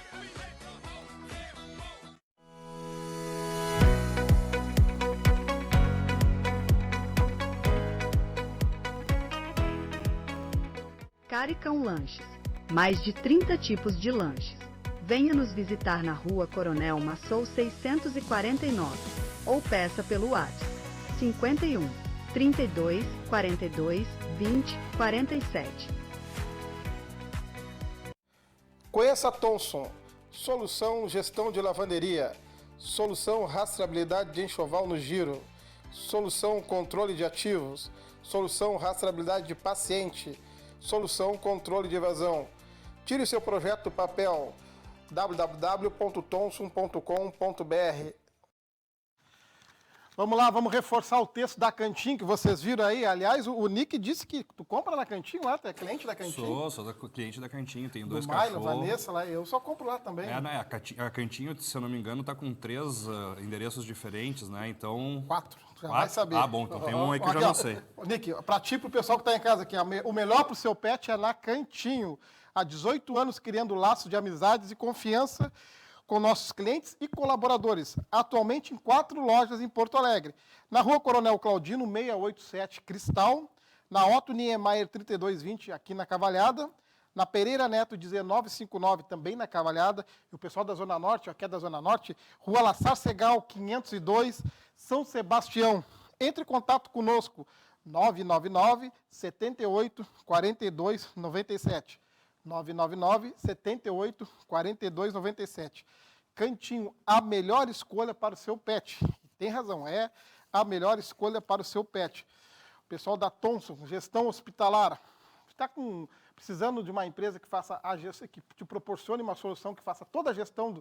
Caricão Lanches. Mais de 30 tipos de lanches. Venha nos visitar na Rua Coronel Massou 649 ou peça pelo WhatsApp 51 32 42 20 47. Conheça a Thomson, solução gestão de lavanderia, solução rastreabilidade de enxoval no giro, solução controle de ativos, solução rastreabilidade de paciente, solução controle de evasão. Tire seu projeto do papel. www.thomson.com.br. Vamos lá, vamos reforçar o texto da Cantinho que vocês viram aí. Aliás, o Nick disse que tu compra na Cantinho lá, tu é cliente da Cantinho? Sou cliente da Cantinho, tenho Do 2 Maila, cachorros. Vanessa lá, eu só compro lá também. A Cantinho, se eu não me engano, tá com 3 endereços diferentes, né? Então... 4, já 4? vai saber. Ah, bom, então tem um aí que eu já não sei. Nick, pra ti, pro pessoal que tá em casa aqui, o melhor pro seu pet é na Cantinho. Há 18 anos criando laços de amizades e confiança com nossos clientes e colaboradores. Atualmente em 4 lojas em Porto Alegre. Na Rua Coronel Claudino, 687 Cristal. Na Otto Niemeyer 3220, aqui na Cavalhada. Na Pereira Neto 1959, também na Cavalhada. E o pessoal da Zona Norte, aqui é da Zona Norte, Rua Laçar Segal 502, São Sebastião. Entre em contato conosco, 999 78 42 97. 999 78 42 97. Cantinho, a melhor escolha para o seu pet. Tem razão, é a melhor escolha para o seu pet. O pessoal da Thomson, gestão hospitalar, está precisando de uma empresa que faça que te proporcione uma solução que faça toda a gestão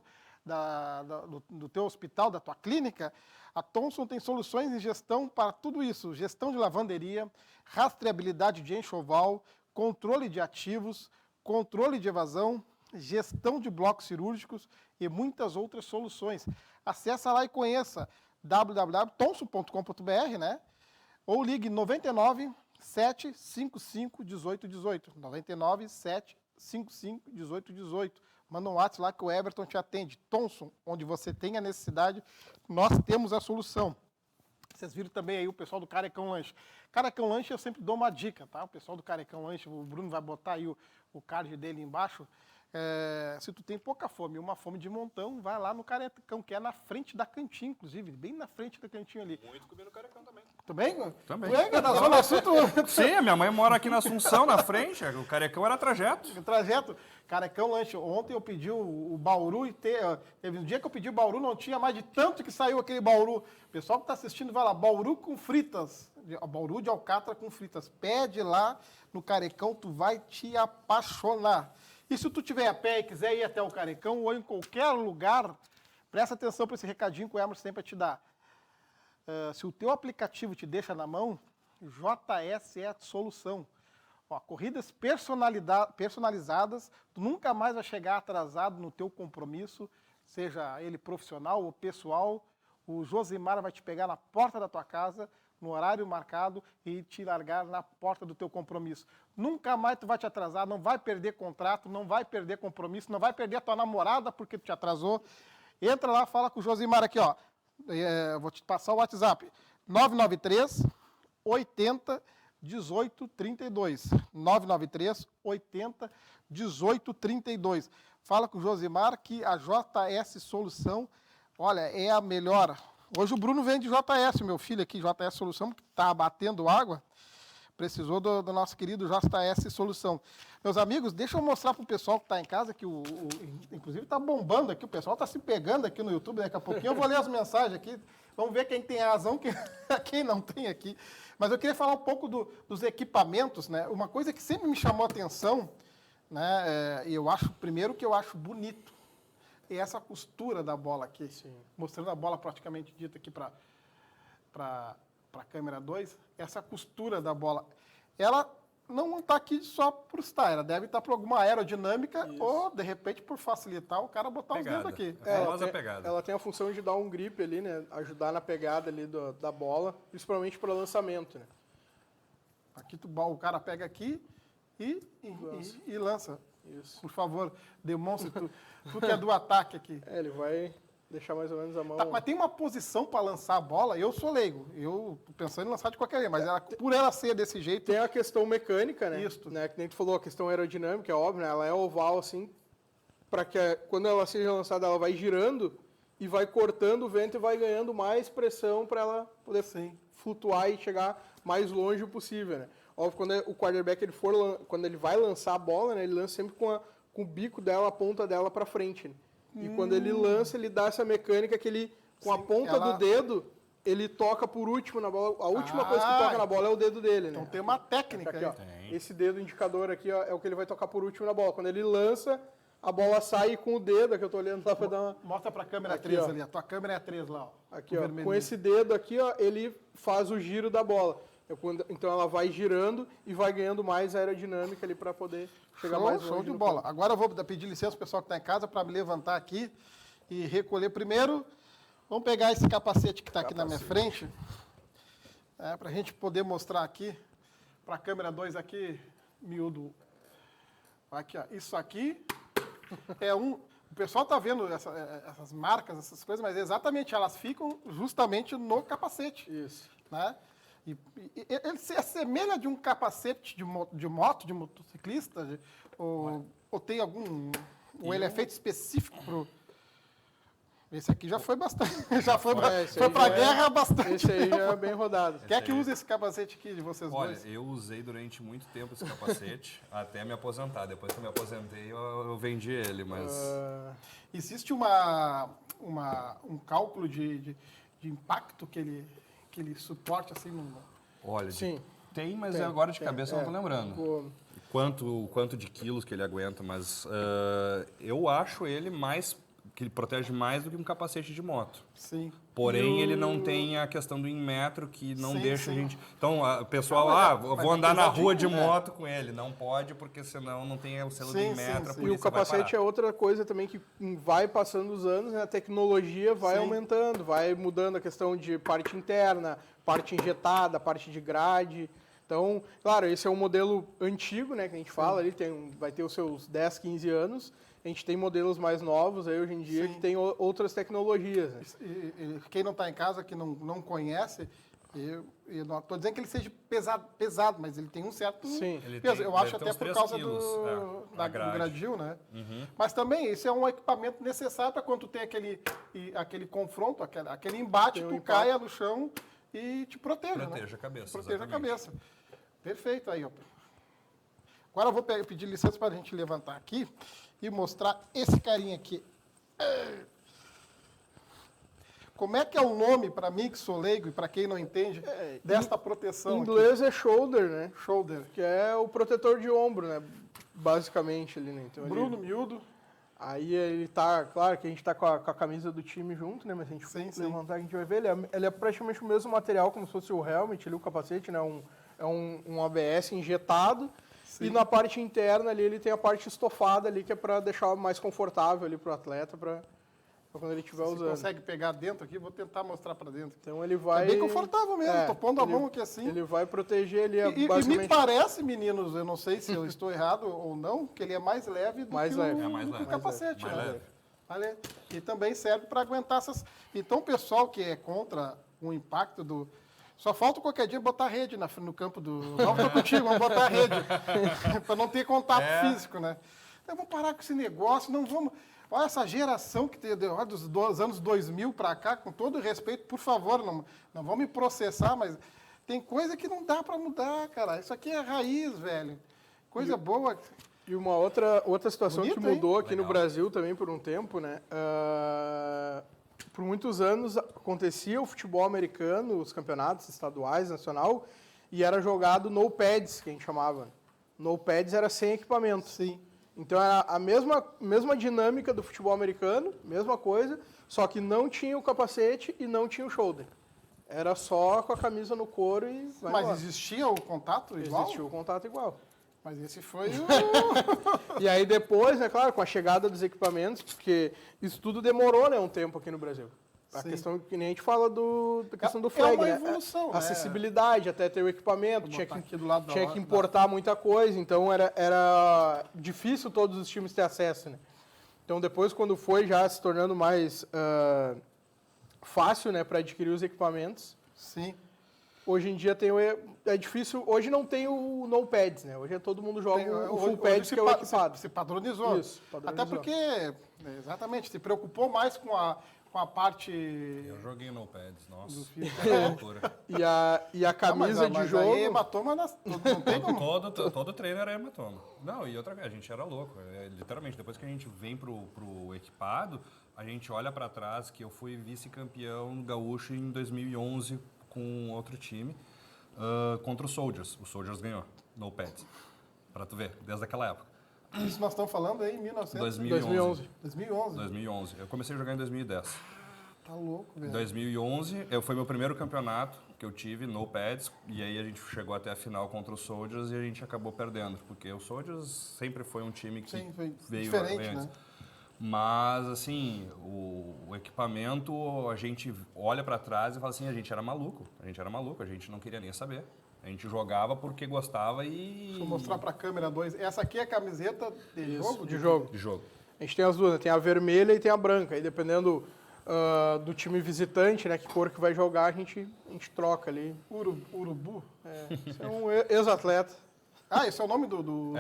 do teu hospital, da tua clínica. A Thomson tem soluções em gestão para tudo isso. Gestão de lavanderia, rastreabilidade de enxoval, controle de ativos, controle de evasão, gestão de blocos cirúrgicos e muitas outras soluções. Acesse lá e conheça www.thomson.com.br, né? Ou ligue 99 755 1818. 99 755 1818. Manda um WhatsApp lá que o Everton te atende. Thomson, onde você tem a necessidade, nós temos a solução. Vocês viram também aí o pessoal do Carecão Lanche. Carecão Lanche eu sempre dou uma dica, tá? O pessoal do Carecão Lanche, o Bruno vai botar aí o card dele embaixo. Se tu tem pouca fome, uma fome de montão, vai lá no Carecão, que é na frente da cantina, inclusive, bem na frente da cantina ali. Muito comer no Carecão também. Também? Também. Tu é, da Zona Sul, Sim, a minha mãe mora aqui na Assunção, na frente. O Carecão era trajeto. O trajeto. Carecão Lanche. Ontem eu pedi o bauru e teve um dia que eu pedi o bauru, não tinha mais de tanto que saiu aquele bauru. O pessoal que está assistindo vai lá, bauru com fritas. Bauru de alcatra com fritas. Pede lá no Carecão, tu vai te apaixonar. E se tu tiver a pé e quiser ir até o Carecão ou em qualquer lugar, presta atenção para esse recadinho que o Emerson sempre te dá. Se o teu aplicativo te deixa na mão, JS é a solução. Ó, corridas personalizadas, tu nunca mais vai chegar atrasado no teu compromisso, seja ele profissional ou pessoal. O Josimar vai te pegar na porta da tua casa, no horário marcado, e te largar na porta do teu compromisso. Nunca mais tu vai te atrasar, não vai perder contrato, não vai perder compromisso, não vai perder a tua namorada porque tu te atrasou. Entra lá, fala com o Josimar aqui, ó. Vou te passar o WhatsApp. 993 80 18 32. 993 80 18 32. Fala com o Josimar que a JS Solução, olha, é a melhor. Hoje o Bruno vem de JS, meu filho aqui, JS Solução, que está batendo água. Precisou do nosso querido JS Solução. Meus amigos, deixa eu mostrar para o pessoal que está em casa, que inclusive está bombando aqui, o pessoal está se pegando aqui no YouTube, daqui a pouquinho eu vou ler as mensagens aqui, vamos ver quem tem razão, quem não tem aqui. Mas eu queria falar um pouco dos equipamentos, né? Uma coisa que sempre me chamou a atenção, né? E eu acho, primeiro, que eu acho bonito, é essa costura da bola aqui. Sim. Mostrando a bola praticamente dita aqui para a câmera 2, essa costura da bola, ela não está aqui só por estar, ela deve estar por alguma aerodinâmica. Isso. Ou, de repente, por facilitar o cara botar os dedos aqui. A famosa pegada. Ela tem a função de dar um grip ali, né? Ajudar na pegada ali da bola, principalmente para lançamento, né? Aqui o cara pega aqui e lança. Isso. Por favor, demonstre tu que é do ataque aqui. Ele vai deixar mais ou menos a mão. Tá, mas tem uma posição para lançar a bola, eu sou leigo. Eu tô pensando em lançar de qualquer jeito, mas por ela ser desse jeito. Tem a questão mecânica, né? Isso. Né? Que nem tu falou, a questão aerodinâmica, é óbvio, né? Ela é oval assim, para que quando ela seja lançada, ela vai girando e vai cortando o vento e vai ganhando mais pressão para ela poder flutuar e chegar mais longe o possível, né? Óbvio, quando o quarterback quando ele vai lançar a bola, né? Ele lança sempre com o bico dela, a ponta dela para frente, né? E quando ele lança, ele dá essa mecânica que ele, com a ponta do dedo, ele toca por último na bola. A última coisa que toca na bola é o dedo dele, né? Então tem uma técnica aqui, ó. Tem. Esse dedo indicador aqui, ó, é o que ele vai tocar por último na bola. Quando ele lança, a bola sai com o dedo, que eu tô olhando lá para dar uma... Mostra para a câmera aqui, 3 ó. ali, a tua câmera é a 3 lá, ó. Aqui, ó, com esse dedo aqui, ó, ele faz o giro da bola. Então ela vai girando e vai ganhando mais aerodinâmica ali para poder chegar mais longe. Show de bola. Agora eu vou pedir licença ao pessoal que está em casa para me levantar aqui e recolher primeiro. Vamos pegar esse capacete que está aqui na minha frente, para a gente poder mostrar aqui, para a câmera 2 aqui, miúdo. Aqui, ó. Isso aqui é O pessoal está vendo essas marcas, essas coisas, mas exatamente, elas ficam justamente no capacete. Isso. Né? E ele se assemelha de um capacete de moto, de motociclista, ou tem algum... Ou ele é feito específico para o... Esse aqui já foi bastante. Já foi para a guerra bastante. Esse aí já é bem rodado. Quem é que usa esse capacete aqui de vocês dois? Olha, eu usei durante muito tempo esse capacete, até me aposentar. Depois que eu me aposentei, eu vendi ele, mas... Existe um cálculo de impacto que ele suporte assim no... Olha, sim, tem, mas agora de cabeça eu não estou lembrando. Quanto de quilos que ele aguenta, mas eu acho ele que ele protege mais do que um capacete de moto. Sim. Porém, ele não tem a questão do metro que não deixa a gente... Então, o pessoal, vou andar na rua de moto com ele. Não pode, porque senão não tem o selo do metro. E o capacete é outra coisa também que vai passando os anos, né? A tecnologia vai aumentando, vai mudando a questão de parte interna, parte injetada, parte de grade. Então, claro, esse é um modelo antigo, né, que a gente fala ali, vai ter os seus 10, 15 anos, A gente tem modelos mais novos aí hoje em dia Sim. que tem outras tecnologias. Né? Quem não está em casa, que não conhece, eu não estou dizendo que ele seja pesado, mas ele tem um certo Sim. Ele peso. tem- Eu deve acho ter até uns por 3 causa quilos, do a grade. gradil, né? Mas também isso é um equipamento necessário para quando tu tem aquele confronto, aquele embate, Tem um tu impacto. caia no chão e te proteja, né? Proteja a cabeça, Proteja a exatamente. cabeça. Perfeito aí, ó. Agora eu vou pedir licença para a gente levantar aqui e mostrar esse carinha aqui. Como é que é o nome, para mim que sou leigo e para quem não entende, desta proteção Em inglês é shoulder, né? aqui? Shoulder. Que é o protetor de ombro, né? Basicamente ali, né? Então, Bruno Miúdo. Aí ele tá, claro que a gente tá com a camisa do time junto, né? Mas se a gente Sim. levantar, a gente vai ver. Ele é praticamente o mesmo material, como se fosse o helmet, ali, o capacete, né? É um ABS injetado. Sim. E na parte interna ali, ele tem a parte estofada ali, que é para deixar mais confortável ali pro atleta, para quando ele estiver Você usando. consegue pegar dentro aqui? Vou tentar mostrar para dentro. Então ele vai... É bem confortável mesmo, tô pondo a mão aqui assim. Ele vai proteger ali, E me basicamente... parece, meninos, eu não sei se eu estou errado ou não, que ele é mais leve do Mais que leve. o, É mais do que leve. o capacete. Mais né? leve. Olha, e também serve para aguentar essas... Então, o pessoal que é contra o impacto do... Só falta qualquer dia botar rede no campo do... Não estou contigo, vamos botar rede. Para não ter contato físico, né? Então, vamos parar com esse negócio, não vamos... Olha essa geração que tem olha, dos anos 2000 para cá, com todo respeito, por favor, não vão me processar, mas tem coisa que não dá para mudar, cara. Isso aqui é raiz, velho. Coisa boa. E uma outra situação Bonito, que mudou hein? aqui no Legal. Brasil também por um tempo, né? Por muitos anos acontecia o futebol americano, os campeonatos estaduais, nacional, e era jogado no pads, que a gente chamava. No pads era sem equipamento. Sim. Então era a mesma dinâmica do futebol americano, mesma coisa, só que não tinha o capacete e não tinha o shoulder. Era só com a camisa no couro e vai Mas embora. existia o contato igual? Existiu o contato igual. Mas esse foi o... E aí depois, né, claro, com a chegada dos equipamentos, porque isso tudo demorou, né, um tempo aqui no Brasil. A Sim. questão que nem a gente fala da questão do É flag, uma né? evolução, né? Acessibilidade, até ter o equipamento, Vou tinha botar que, aqui do lado da tinha hora, que da- importar muita coisa, então era difícil todos os times ter acesso, né? Então depois, quando foi já se tornando mais fácil, né, para adquirir os equipamentos, Sim. hoje em dia é difícil, hoje não tem o no pads, né? Hoje todo mundo joga Tem, o hoje- full hoje pads, que é o equipado. Se padronizou. Isso, padronizou. Até porque, exatamente, se preocupou mais com a parte... Eu joguei no pads, nossa. FIFA. Que loucura. E a camisa de jogo... Aí, hematoma, não tem como... Todo treino era hematoma. Não, e outra coisa, a gente era louco. Literalmente, depois que a gente vem pro equipado, a gente olha pra trás, que eu fui vice-campeão gaúcho em 2011 com outro time, contra o Soldiers. O Soldiers ganhou, no pads. Pra tu ver, desde aquela época. Isso nós estamos falando aí em 2011. 2011. 2011. Eu comecei a jogar em 2010. Tá louco, Em velho. 2011, foi meu primeiro campeonato que eu tive no pads, e aí a gente chegou até a final contra o Soldiers e a gente acabou perdendo, porque o Soldiers sempre foi um time que Sim, foi veio diferente, antes. né? Mas, assim, o equipamento, a gente olha pra trás e fala assim, a gente era maluco, a gente não queria nem saber. A gente jogava porque gostava e... Deixa eu mostrar pra câmera 2. Essa aqui é a camiseta de jogo? de jogo. De jogo. A gente tem as duas, né? Tem a vermelha e tem a branca. Aí dependendo do time visitante, né, que cor que vai jogar, a gente troca ali. Urubu? Esse é um ex-atleta. Ah, esse é o nome do...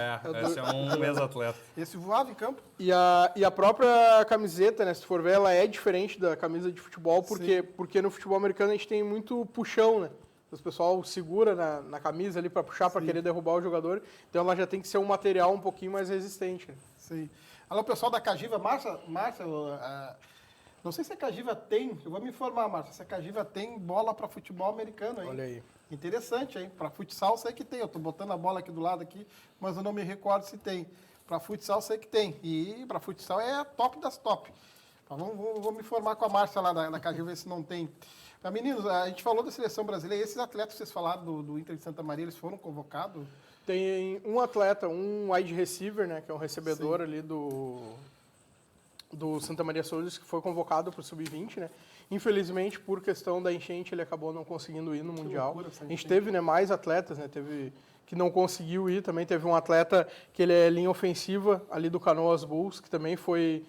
Esse é um ex-atleta. Esse voava em campo? E a própria camiseta, né, se tu for ver, ela é diferente da camisa de futebol, porque no futebol americano a gente tem muito puxão, né? O pessoal segura na camisa ali para puxar, para querer derrubar o jogador. Então ela já tem que ser um material um pouquinho mais resistente. Né? Sim. Alô, pessoal da Cagiva. Márcia, não sei se a Cagiva tem, eu vou me informar, Márcia, se a Cagiva tem bola para futebol americano, hein? Olha aí. Interessante, hein? Para futsal sei que tem, eu estou botando a bola aqui do lado aqui, mas eu não me recordo se tem. Para futsal sei que tem, e para futsal é a top das top. Então, vou me informar com a Márcia lá da Cagiva, ver se não tem. Mas, meninos, a gente falou da seleção brasileira, esses atletas que vocês falaram do Inter de Santa Maria, eles foram convocados? Tem um atleta, um wide receiver, né, que é um recebedor ali do Santa Maria Soldiers, que foi convocado para o Sub-20, né? Infelizmente, por questão da enchente, ele acabou não conseguindo ir no Mundial. loucura essa A gente enchente. teve, né, mais atletas, né? Teve que não conseguiu ir também. Teve um atleta que ele é linha ofensiva ali do Canoas Bulls, que também foi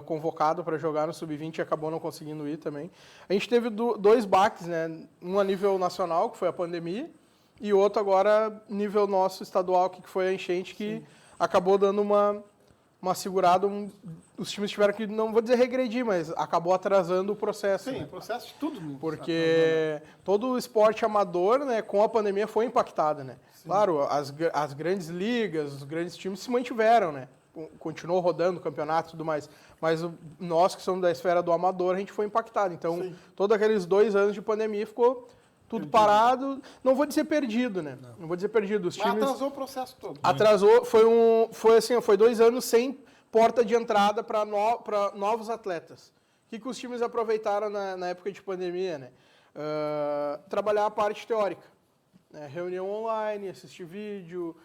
convocado para jogar no Sub-20 e acabou não conseguindo ir também. A gente teve dois baques, né? Um a nível nacional, que foi a pandemia, e outro agora nível nosso estadual, que foi a enchente, que acabou dando uma segurada. Os times tiveram que, não vou dizer regredir, mas acabou atrasando o processo. Sim, né? o processo de tudo. né? Porque todo o esporte amador, né, com a pandemia foi impactado, né? Claro, as grandes ligas, os grandes times se mantiveram, né? Continuou rodando o campeonato e tudo mais. Mas nós que somos da esfera do amador, a gente foi impactado. Então, todos aqueles 2 anos de pandemia ficou tudo parado. Não vou dizer perdido, né? Não vou dizer perdido. Os Mas times atrasou o processo todo. atrasou, foi 2 anos sem porta de entrada para novos atletas. O que os times aproveitaram na época de pandemia, né? Trabalhar a parte teórica, né? Reunião online, assistir vídeo,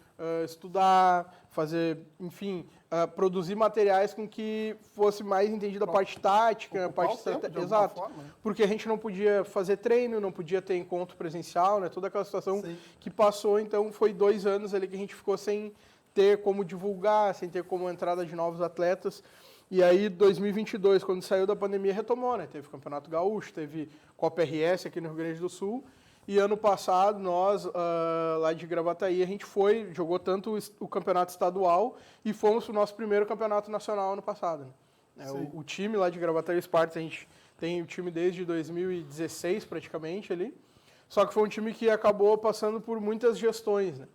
estudar, fazer, enfim, produzir materiais com que fosse mais entendida a parte tática, a Ocupar parte o tempo, de estratégica. alguma Exato. forma, né? Porque a gente não podia fazer treino, não podia ter encontro presencial, né? Toda aquela situação Sim. que passou, então foi 2 anos ali que a gente ficou sem ter como divulgar, sem ter como entrada de novos atletas. E aí, 2022, quando saiu da pandemia, retomou, né? Teve Campeonato Gaúcho, teve Copa RS aqui no Rio Grande do Sul. E ano passado, nós, lá de Gravataí, a gente jogou tanto o campeonato estadual e fomos para o nosso primeiro campeonato nacional ano passado. Né? O time lá de Gravataí, o Spartans, a gente tem o time desde 2016 praticamente ali. Só que foi um time que acabou passando por muitas gestões, né?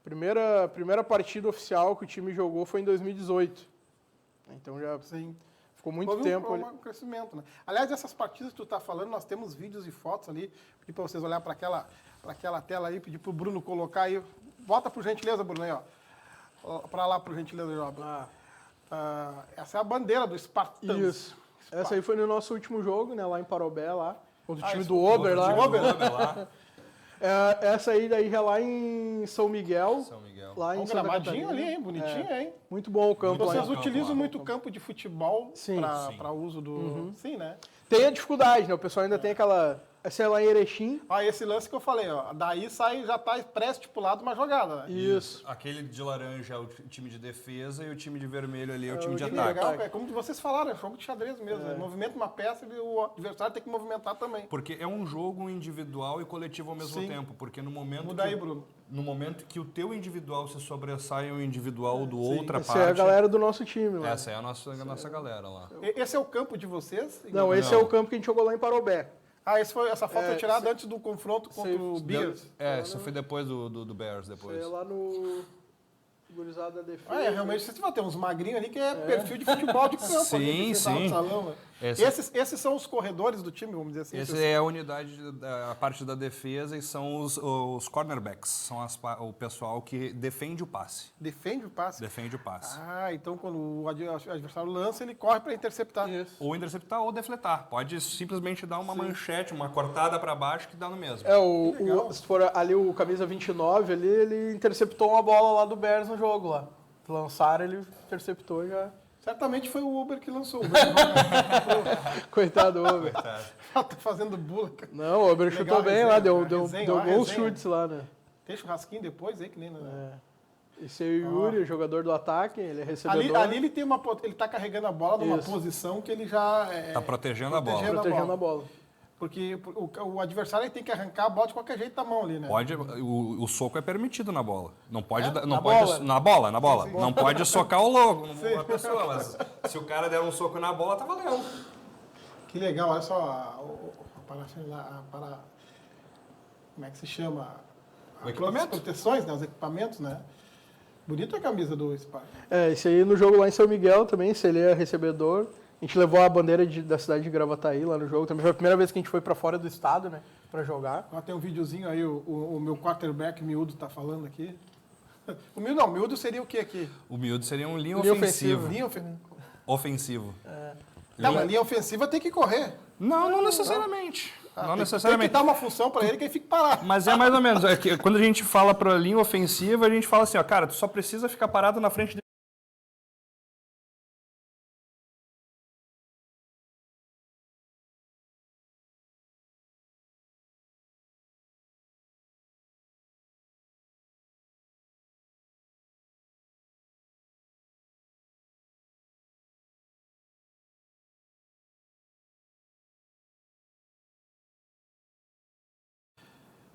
Primeira partida oficial que o time jogou foi em 2018. Então já ficou muito Houve tempo ali. um crescimento, né? Aliás, essas partidas que tu está falando, nós temos vídeos e fotos ali. Pedi para vocês olhar para aquela tela aí, pedir para o Bruno colocar aí. Volta por gentileza, Bruno, aí, ó. Para lá, por gentileza, Job. Essa é a bandeira do Spartans. Isso. Essa aí foi no nosso último jogo, né? Lá em Parobé, lá. Contra o time isso, do Ober lá. lá. Essa aí daí já lá em São Miguel. São Miguel. Lá em Um Santa gramadinho Catarina. ali, hein? Bonitinho, hein? Muito bom o campo lá. Vocês campo utilizam lá. muito campo de futebol Sim. para uso do... Sim, né? Tem a dificuldade, né? O pessoal ainda tem aquela... Essa é lá em Erechim. Esse lance que eu falei, ó. Daí já tá pré-estipulado uma jogada, né? Isso. Aquele de laranja é o time de defesa e o time de vermelho ali é o É time o de time ataque. Legal, é como vocês falaram, é jogo de xadrez mesmo. Né? Movimenta uma peça e o adversário tem que movimentar também. Porque é um jogo individual e coletivo ao mesmo Sim. tempo. Porque no momento Muda aí, Bruno. no momento que o teu individual se sobressai ao individual do outra Essa parte... é a galera do nosso time lá. Essa é a nossa galera lá. Esse é o campo de vocês? Não, esse é o campo que a gente jogou lá em Parobé. Essa foto foi tirada antes do confronto contra o Bears. Isso foi depois do Bears, depois. Foi lá no... Gurizada da defesa. Realmente, você vai ter uns magrinhos ali que é perfil de futebol de campo. Sim, ali, que sim. no salão, né? Esses são os corredores do time, vamos dizer assim. Essa é a unidade, a parte da defesa e são os cornerbacks. São o pessoal que defende o passe. Defende o passe? Defende o passe. Então quando o adversário lança, ele corre para interceptar. Isso. Ou interceptar ou defletar. Pode simplesmente dar uma manchete, uma cortada para baixo que dá no mesmo. Se for ali o camisa 29 ali, ele interceptou uma bola lá do Bears no jogo lá. Lançaram, ele interceptou e já... Certamente foi o Uber que lançou. O Uber Coitado do Uber. tá fazendo bula. Cara. Não, o Uber Legal chutou a bem resenha, lá, deu resenha, bons resenha. chutes lá, né? Tem churrasquinho depois aí, que nem... Esse é o Yuri, o jogador do ataque, ele é recebedor. Ali ele tem ele tá carregando a bola numa Isso. posição que ele já... Tá protegendo a bola. protegendo a bola. Porque o adversário ele tem que arrancar a bola de qualquer jeito da mão ali, né? Pode, o soco é permitido na bola. Não pode, Na bola? Na bola. Não pode socar o logo, a pessoa, mas se o cara der um soco na bola, tá valendo. Que legal, olha só como é que se chama? O equipamento. As proteções, né? Os equipamentos, né? Bonita a camisa do Spartans. Esse aí no jogo lá em São Miguel também, se ele é recebedor. A gente levou a bandeira da cidade de Gravataí lá no jogo. Também foi a primeira vez que a gente foi pra fora do estado, né? Pra jogar. Tem um videozinho aí, o meu quarterback miúdo tá falando aqui. O miúdo seria o que aqui? O miúdo seria um linha Linha ofensivo. ofensiva. Mas linha ofensiva tem que correr. Não necessariamente. Não Tem necessariamente. que dar uma função pra ele que ele fique parado. Mas é mais ou menos. É que quando a gente fala pra linha ofensiva, a gente fala assim, ó, cara, tu só precisa ficar parado na frente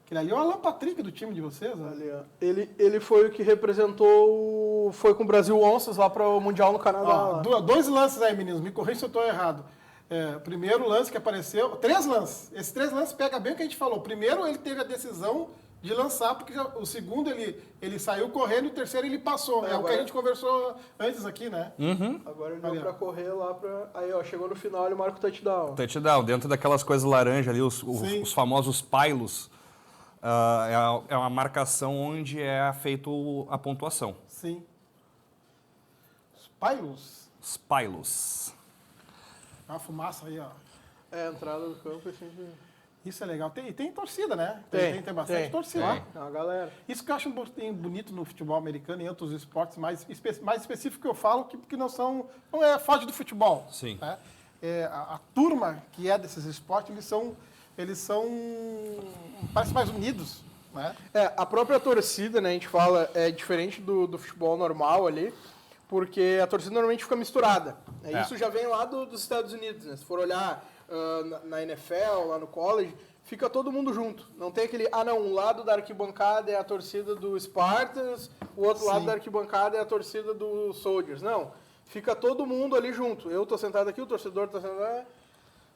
Aquele ali é o Alan Patrick do time de vocês, né? Ali, ó. Ele foi o que representou, foi com o Brasil Onças lá para o Mundial no Canadá. Ó, lá. 2 lances aí, meninos, me corrija se eu estou errado. Primeiro lance que apareceu, 3 lances. Esses 3 lances pega bem o que a gente falou. Primeiro ele teve a decisão de lançar, porque o segundo ele saiu correndo e o terceiro ele passou. É o que a gente conversou antes aqui, né? Agora ele deu para correr lá para... Aí, ó, chegou no final, ele marca o touchdown. Touchdown, dentro daquelas coisas laranja ali, os famosos pylons, é uma marcação onde é feito a pontuação. Sim. Os Pylos. Os pylons. A fumaça aí, ó. É, a entrada do campo é sempre... Isso é legal. Tem torcida, né? Tem bastante torcida. É uma galera. Isso que eu acho bonito no futebol americano e em outros esportes mais específicos que eu falo, que não é foge do futebol. Sim. Né? A turma que é desses esportes, eles são parece mais unidos. Né? A própria torcida, né, a gente fala, é diferente do futebol normal ali, porque a torcida normalmente fica misturada. Isso já vem lá dos Estados Unidos, né? Se for olhar na NFL, lá no college, fica todo mundo junto. Não tem aquele, um lado da arquibancada é a torcida do Spartans, o outro lado da arquibancada é a torcida do Soldiers. Não, fica todo mundo ali junto. Eu tô sentado aqui, o torcedor tá sentado...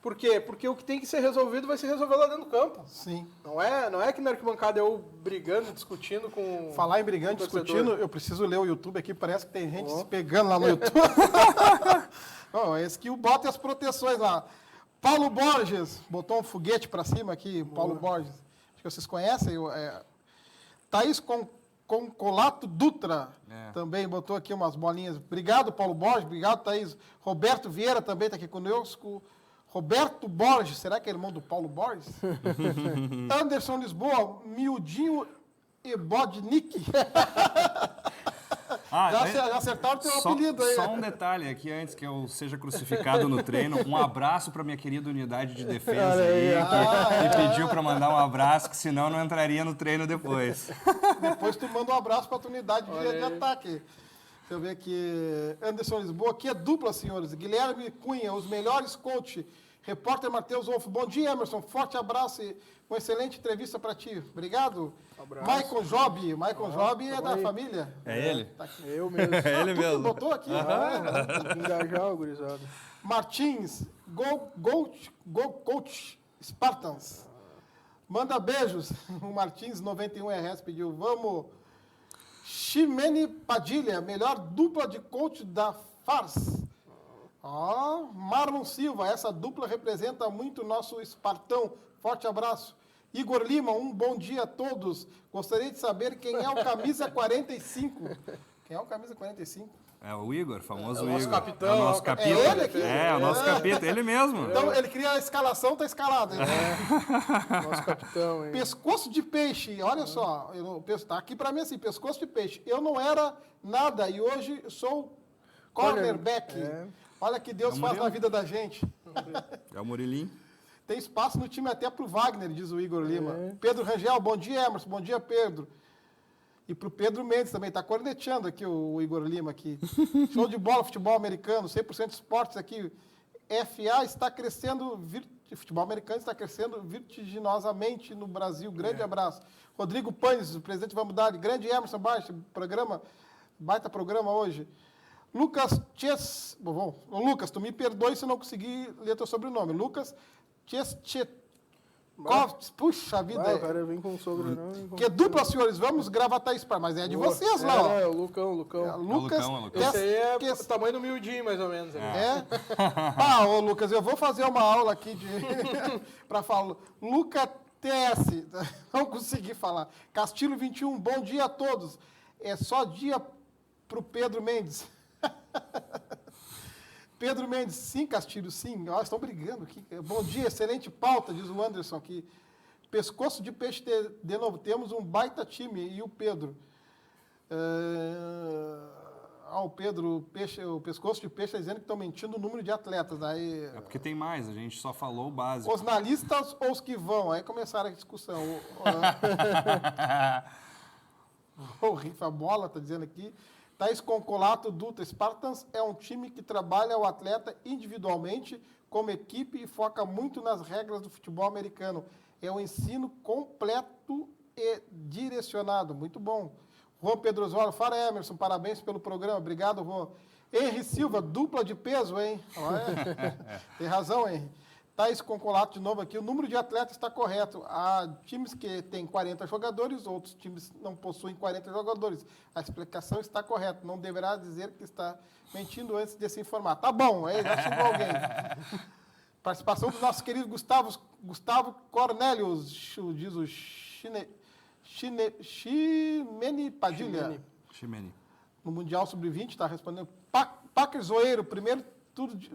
Por quê? Porque o que tem que ser resolvido vai ser resolvido lá dentro do campo. Sim. Não é que na arquibancada eu brigando, discutindo com... Falar em brigando, com o torcedor. discutindo, eu preciso ler o YouTube aqui, parece que tem gente se pegando lá no YouTube. Esse que bota as proteções lá. Paulo Borges, botou um foguete para cima aqui, Paulo Borges. Acho que vocês conhecem. Thaís Concolato Dutra também botou aqui umas bolinhas. Obrigado, Paulo Borges. Obrigado, Thaís. Roberto Vieira também está aqui conosco. Roberto Borges, será que é irmão do Paulo Borges? Anderson Lisboa, Miudinho Ebodnik. Já acertaram o teu apelido aí. Só um detalhe aqui, antes que eu seja crucificado no treino, um abraço para minha querida unidade de defesa aí, que me pediu para mandar um abraço, que senão não entraria no treino depois. Depois tu manda um abraço para a tua unidade de ataque. Deixa eu ver aqui. Anderson Lisboa, aqui é dupla, senhores. Guilherme Cunha, os melhores coach. Repórter Matheus Wolff. Bom dia, Emerson. Forte abraço e uma excelente entrevista para ti. Obrigado. Abraço. Michael Job. Michael Job é da família. É ele? Tá aqui. Eu mesmo. É ele Tu mesmo. botou aqui? Tem que engajar o gurizado. Martins, Go Coach Spartans. Manda beijos. O Martins 91 RS pediu. Vamos. Ximene Padilha, melhor dupla de coach da FARS. Marlon Silva, essa dupla representa muito o nosso Espartão. Forte abraço. Igor Lima, um bom dia a todos. Gostaria de saber quem é o camisa 45. Quem é o camisa 45? É o Igor, famoso É o nosso Igor. capitão. É o nosso capita. É ele aqui? É, o nosso capita, ele mesmo. Então, ele cria a escalação, tá escalado. Nosso capitão, hein? Pescoço de peixe, olha só, tá aqui para mim assim, pescoço de peixe. Eu não era nada e hoje sou cornerback. Olha que Deus faz na vida da gente. É o Murilinho. Tem espaço no time até para o Wagner, diz o Igor Lima. Pedro Rangel, bom dia, Emerson, bom dia, Pedro. E para o Pedro Mendes também, está corneteando aqui o Igor Lima aqui. Show de bola, futebol americano, 100% esportes aqui. FA está crescendo, futebol americano está crescendo vertiginosamente no Brasil. Grande abraço. Rodrigo Panes, o presidente Vamos Dar, grande Emerson Baixo, baita programa hoje. Lucas Ches, bom, Lucas, tu me perdoe se eu não conseguir ler teu sobrenome. Lucas Ches, puxa vida. O cara vem com sobrenome. Que dupla, senhores, vamos gravatar isso para, mas é de vocês lá, ó. É, o Lucão. Lucas, Esse aí é o tamanho do miudinho, mais ou menos. Ô Lucas, eu vou fazer uma aula aqui para falar. Lucas TS, não consegui falar. Castilho 21, bom dia a todos. É só dia para o Pedro Mendes. Pedro Mendes, sim, Castilho, sim. Estão brigando aqui. Bom dia, excelente pauta, diz o Anderson aqui. Pescoço de peixe, de novo, temos um baita time. E o Pedro? O Pedro, o pescoço de peixe está dizendo que estão mentindo o número de atletas. Aí, É porque tem mais, a gente só falou o básico. os na listas ou os que vão? Aí começaram a discussão. O Rifa Bola está dizendo aqui. Thaís Concolato, Dutra. Spartans é um time que trabalha o atleta individualmente, como equipe, e foca muito nas regras do futebol americano. É um ensino completo e direcionado. Muito bom. Juan Pedro Osório, fala Emerson, parabéns pelo programa. Obrigado, Juan. Henri Silva, dupla de peso, hein? Tem razão, Henri. Thaís Concolato, de novo aqui. O número de atletas está correto. Há times que têm 40 jogadores, outros times não possuem 40 jogadores. A explicação está correta. Não deverá dizer que está mentindo antes de se informar. Tá bom, aí já chegou alguém. Participação do nosso querido Gustavo Cornelius, diz o Ximene Padilha. Ximene. No Mundial Sub-20, está respondendo. Packer Zoeiro, primeiro tudo de,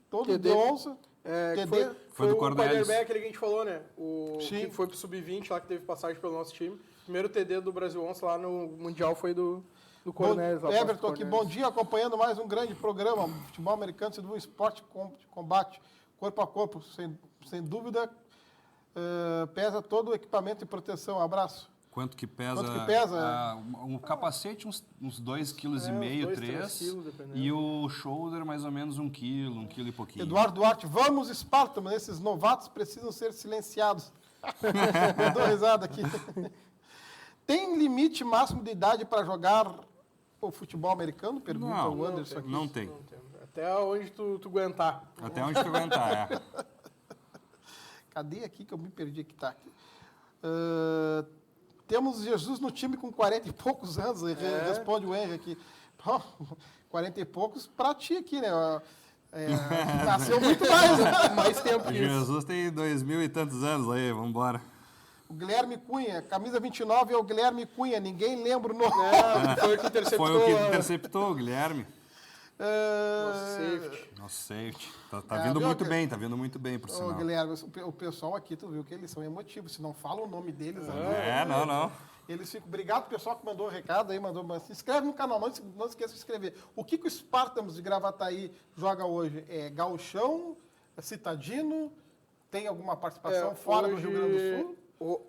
todo de onça. Foi do o Cornelius. quarterback que a gente falou, né? Sim. Que foi pro Sub-20, lá que teve passagem pelo nosso time. Primeiro TD do Brasil Onça lá no Mundial foi do Cornelius. Everton aqui, bom dia, acompanhando mais um grande programa. Futebol americano sendo um esporte de combate, corpo a corpo, sem dúvida, pesa todo o equipamento de proteção. Abraço. Quanto que pesa? Quanto que pesa? Um capacete, uns 2,5 kg, 3 quilos, dependendo. E o shoulder, mais ou menos 1 quilo, 1 quilo e pouquinho. Eduardo Duarte, vamos Spartans, esses novatos precisam ser silenciados. Eu dou risada aqui. Tem limite máximo de idade para jogar o futebol americano? Pergunta o Anderson aqui. Não tem. Até onde tu aguentar. Até onde tu aguentar, é. Cadê aqui que eu me perdi que está aqui? Temos Jesus no time com 40 e poucos anos, responde o Henry aqui. Pô, 40 e poucos para ti aqui, né? Nasceu muito mais tempo que isso. Jesus tem 2.000 e tantos anos aí, vamos embora. O Guilherme Cunha, camisa 29 é o Guilherme Cunha, ninguém lembra o nome. Foi o que interceptou. Foi o que interceptou, o Guilherme. Nosso safety. Tá vindo muito bem, por sinal. Guilherme, o pessoal aqui, tu viu que eles são emotivos, se não fala o nome deles. Não. Eles ficam, obrigado pessoal que mandou o recado aí, se inscreve no canal, não esqueça de se inscrever. O que o Spartans de Gravataí joga hoje? É gauchão, citadino, tem alguma participação fora do Rio Grande do Sul?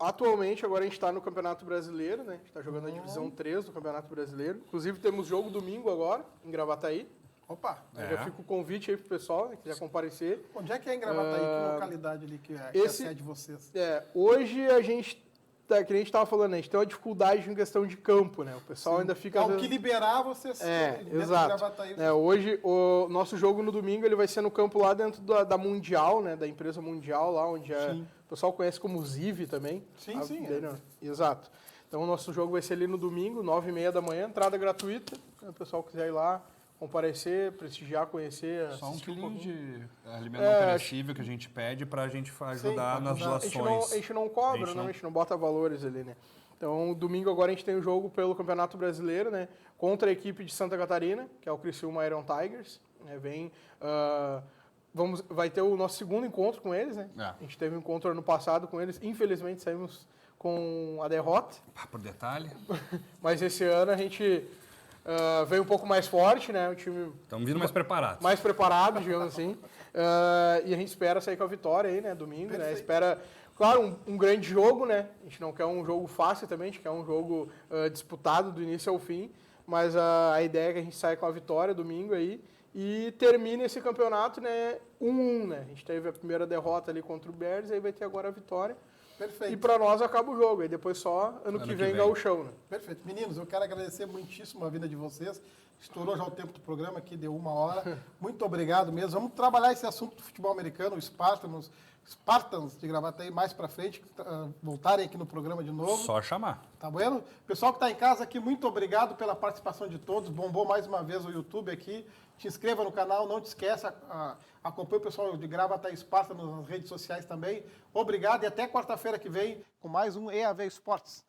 Atualmente, agora a gente está no Campeonato Brasileiro, né? A gente está jogando a Divisão 3 do Campeonato Brasileiro. Inclusive, temos jogo domingo agora, em Gravataí. Opa! Já fica o convite aí pro pessoal, né, que quiser comparecer. Onde é que é em Gravataí? Que localidade ali que é a sede de vocês? Hoje a gente, que a gente estava falando, a gente tem uma dificuldade em questão de campo, né? O pessoal ainda fica... O que liberar vocês dentro exato. de Gravataí. Hoje, o nosso jogo no domingo, ele vai ser no campo lá dentro da Mundial, né? Da empresa Mundial, lá onde o pessoal conhece como Ziv também. Sim. Exato. Então, o nosso jogo vai ser ali no domingo, 9h30 da manhã, entrada gratuita. Se o pessoal quiser ir lá, comparecer, prestigiar, conhecer. Só um quilinho de alimento não perecível que a gente pede para a gente ajudar nas doações. A gente não cobra, a gente não bota valores ali, né? Então, domingo agora a gente tem o jogo pelo Campeonato Brasileiro, né? Contra a equipe de Santa Catarina, que é o Criciúma Iron Tigers. Né? Vai ter o nosso segundo encontro com eles, né? A gente teve um encontro ano passado com eles. Infelizmente, saímos com a derrota. Por detalhe. Mas esse ano a gente... veio um pouco mais forte, né? O time... Estamos vindo mais preparados. Mais preparado, digamos assim. E a gente espera sair com a vitória aí, né? Domingo, né? Espera, claro, um grande jogo, né? A gente não quer um jogo fácil também, a gente quer um jogo disputado do início ao fim. Mas a ideia é que a gente saia com a vitória domingo aí e termine esse campeonato, né? 1-1, né? A gente teve a primeira derrota ali contra o Bears, aí vai ter agora a vitória. Perfeito. E para nós acaba o jogo, aí depois só ano que vem gauchão, né? Perfeito. Meninos, eu quero agradecer muitíssimo a vinda de vocês. Estourou já o tempo do programa aqui, deu 1 hora. Muito obrigado mesmo. Vamos trabalhar esse assunto do futebol americano, o Spartans de Gravataí mais para frente, voltarem aqui no programa de novo. Só chamar. Tá bueno? Pessoal que está em casa aqui, muito obrigado pela participação de todos. Bombou mais uma vez o YouTube aqui. Te inscreva no canal, não te esqueça, acompanhe o pessoal de Gravataí Spartans nas redes sociais também. Obrigado e até quarta-feira que vem com mais um EAV Esportes.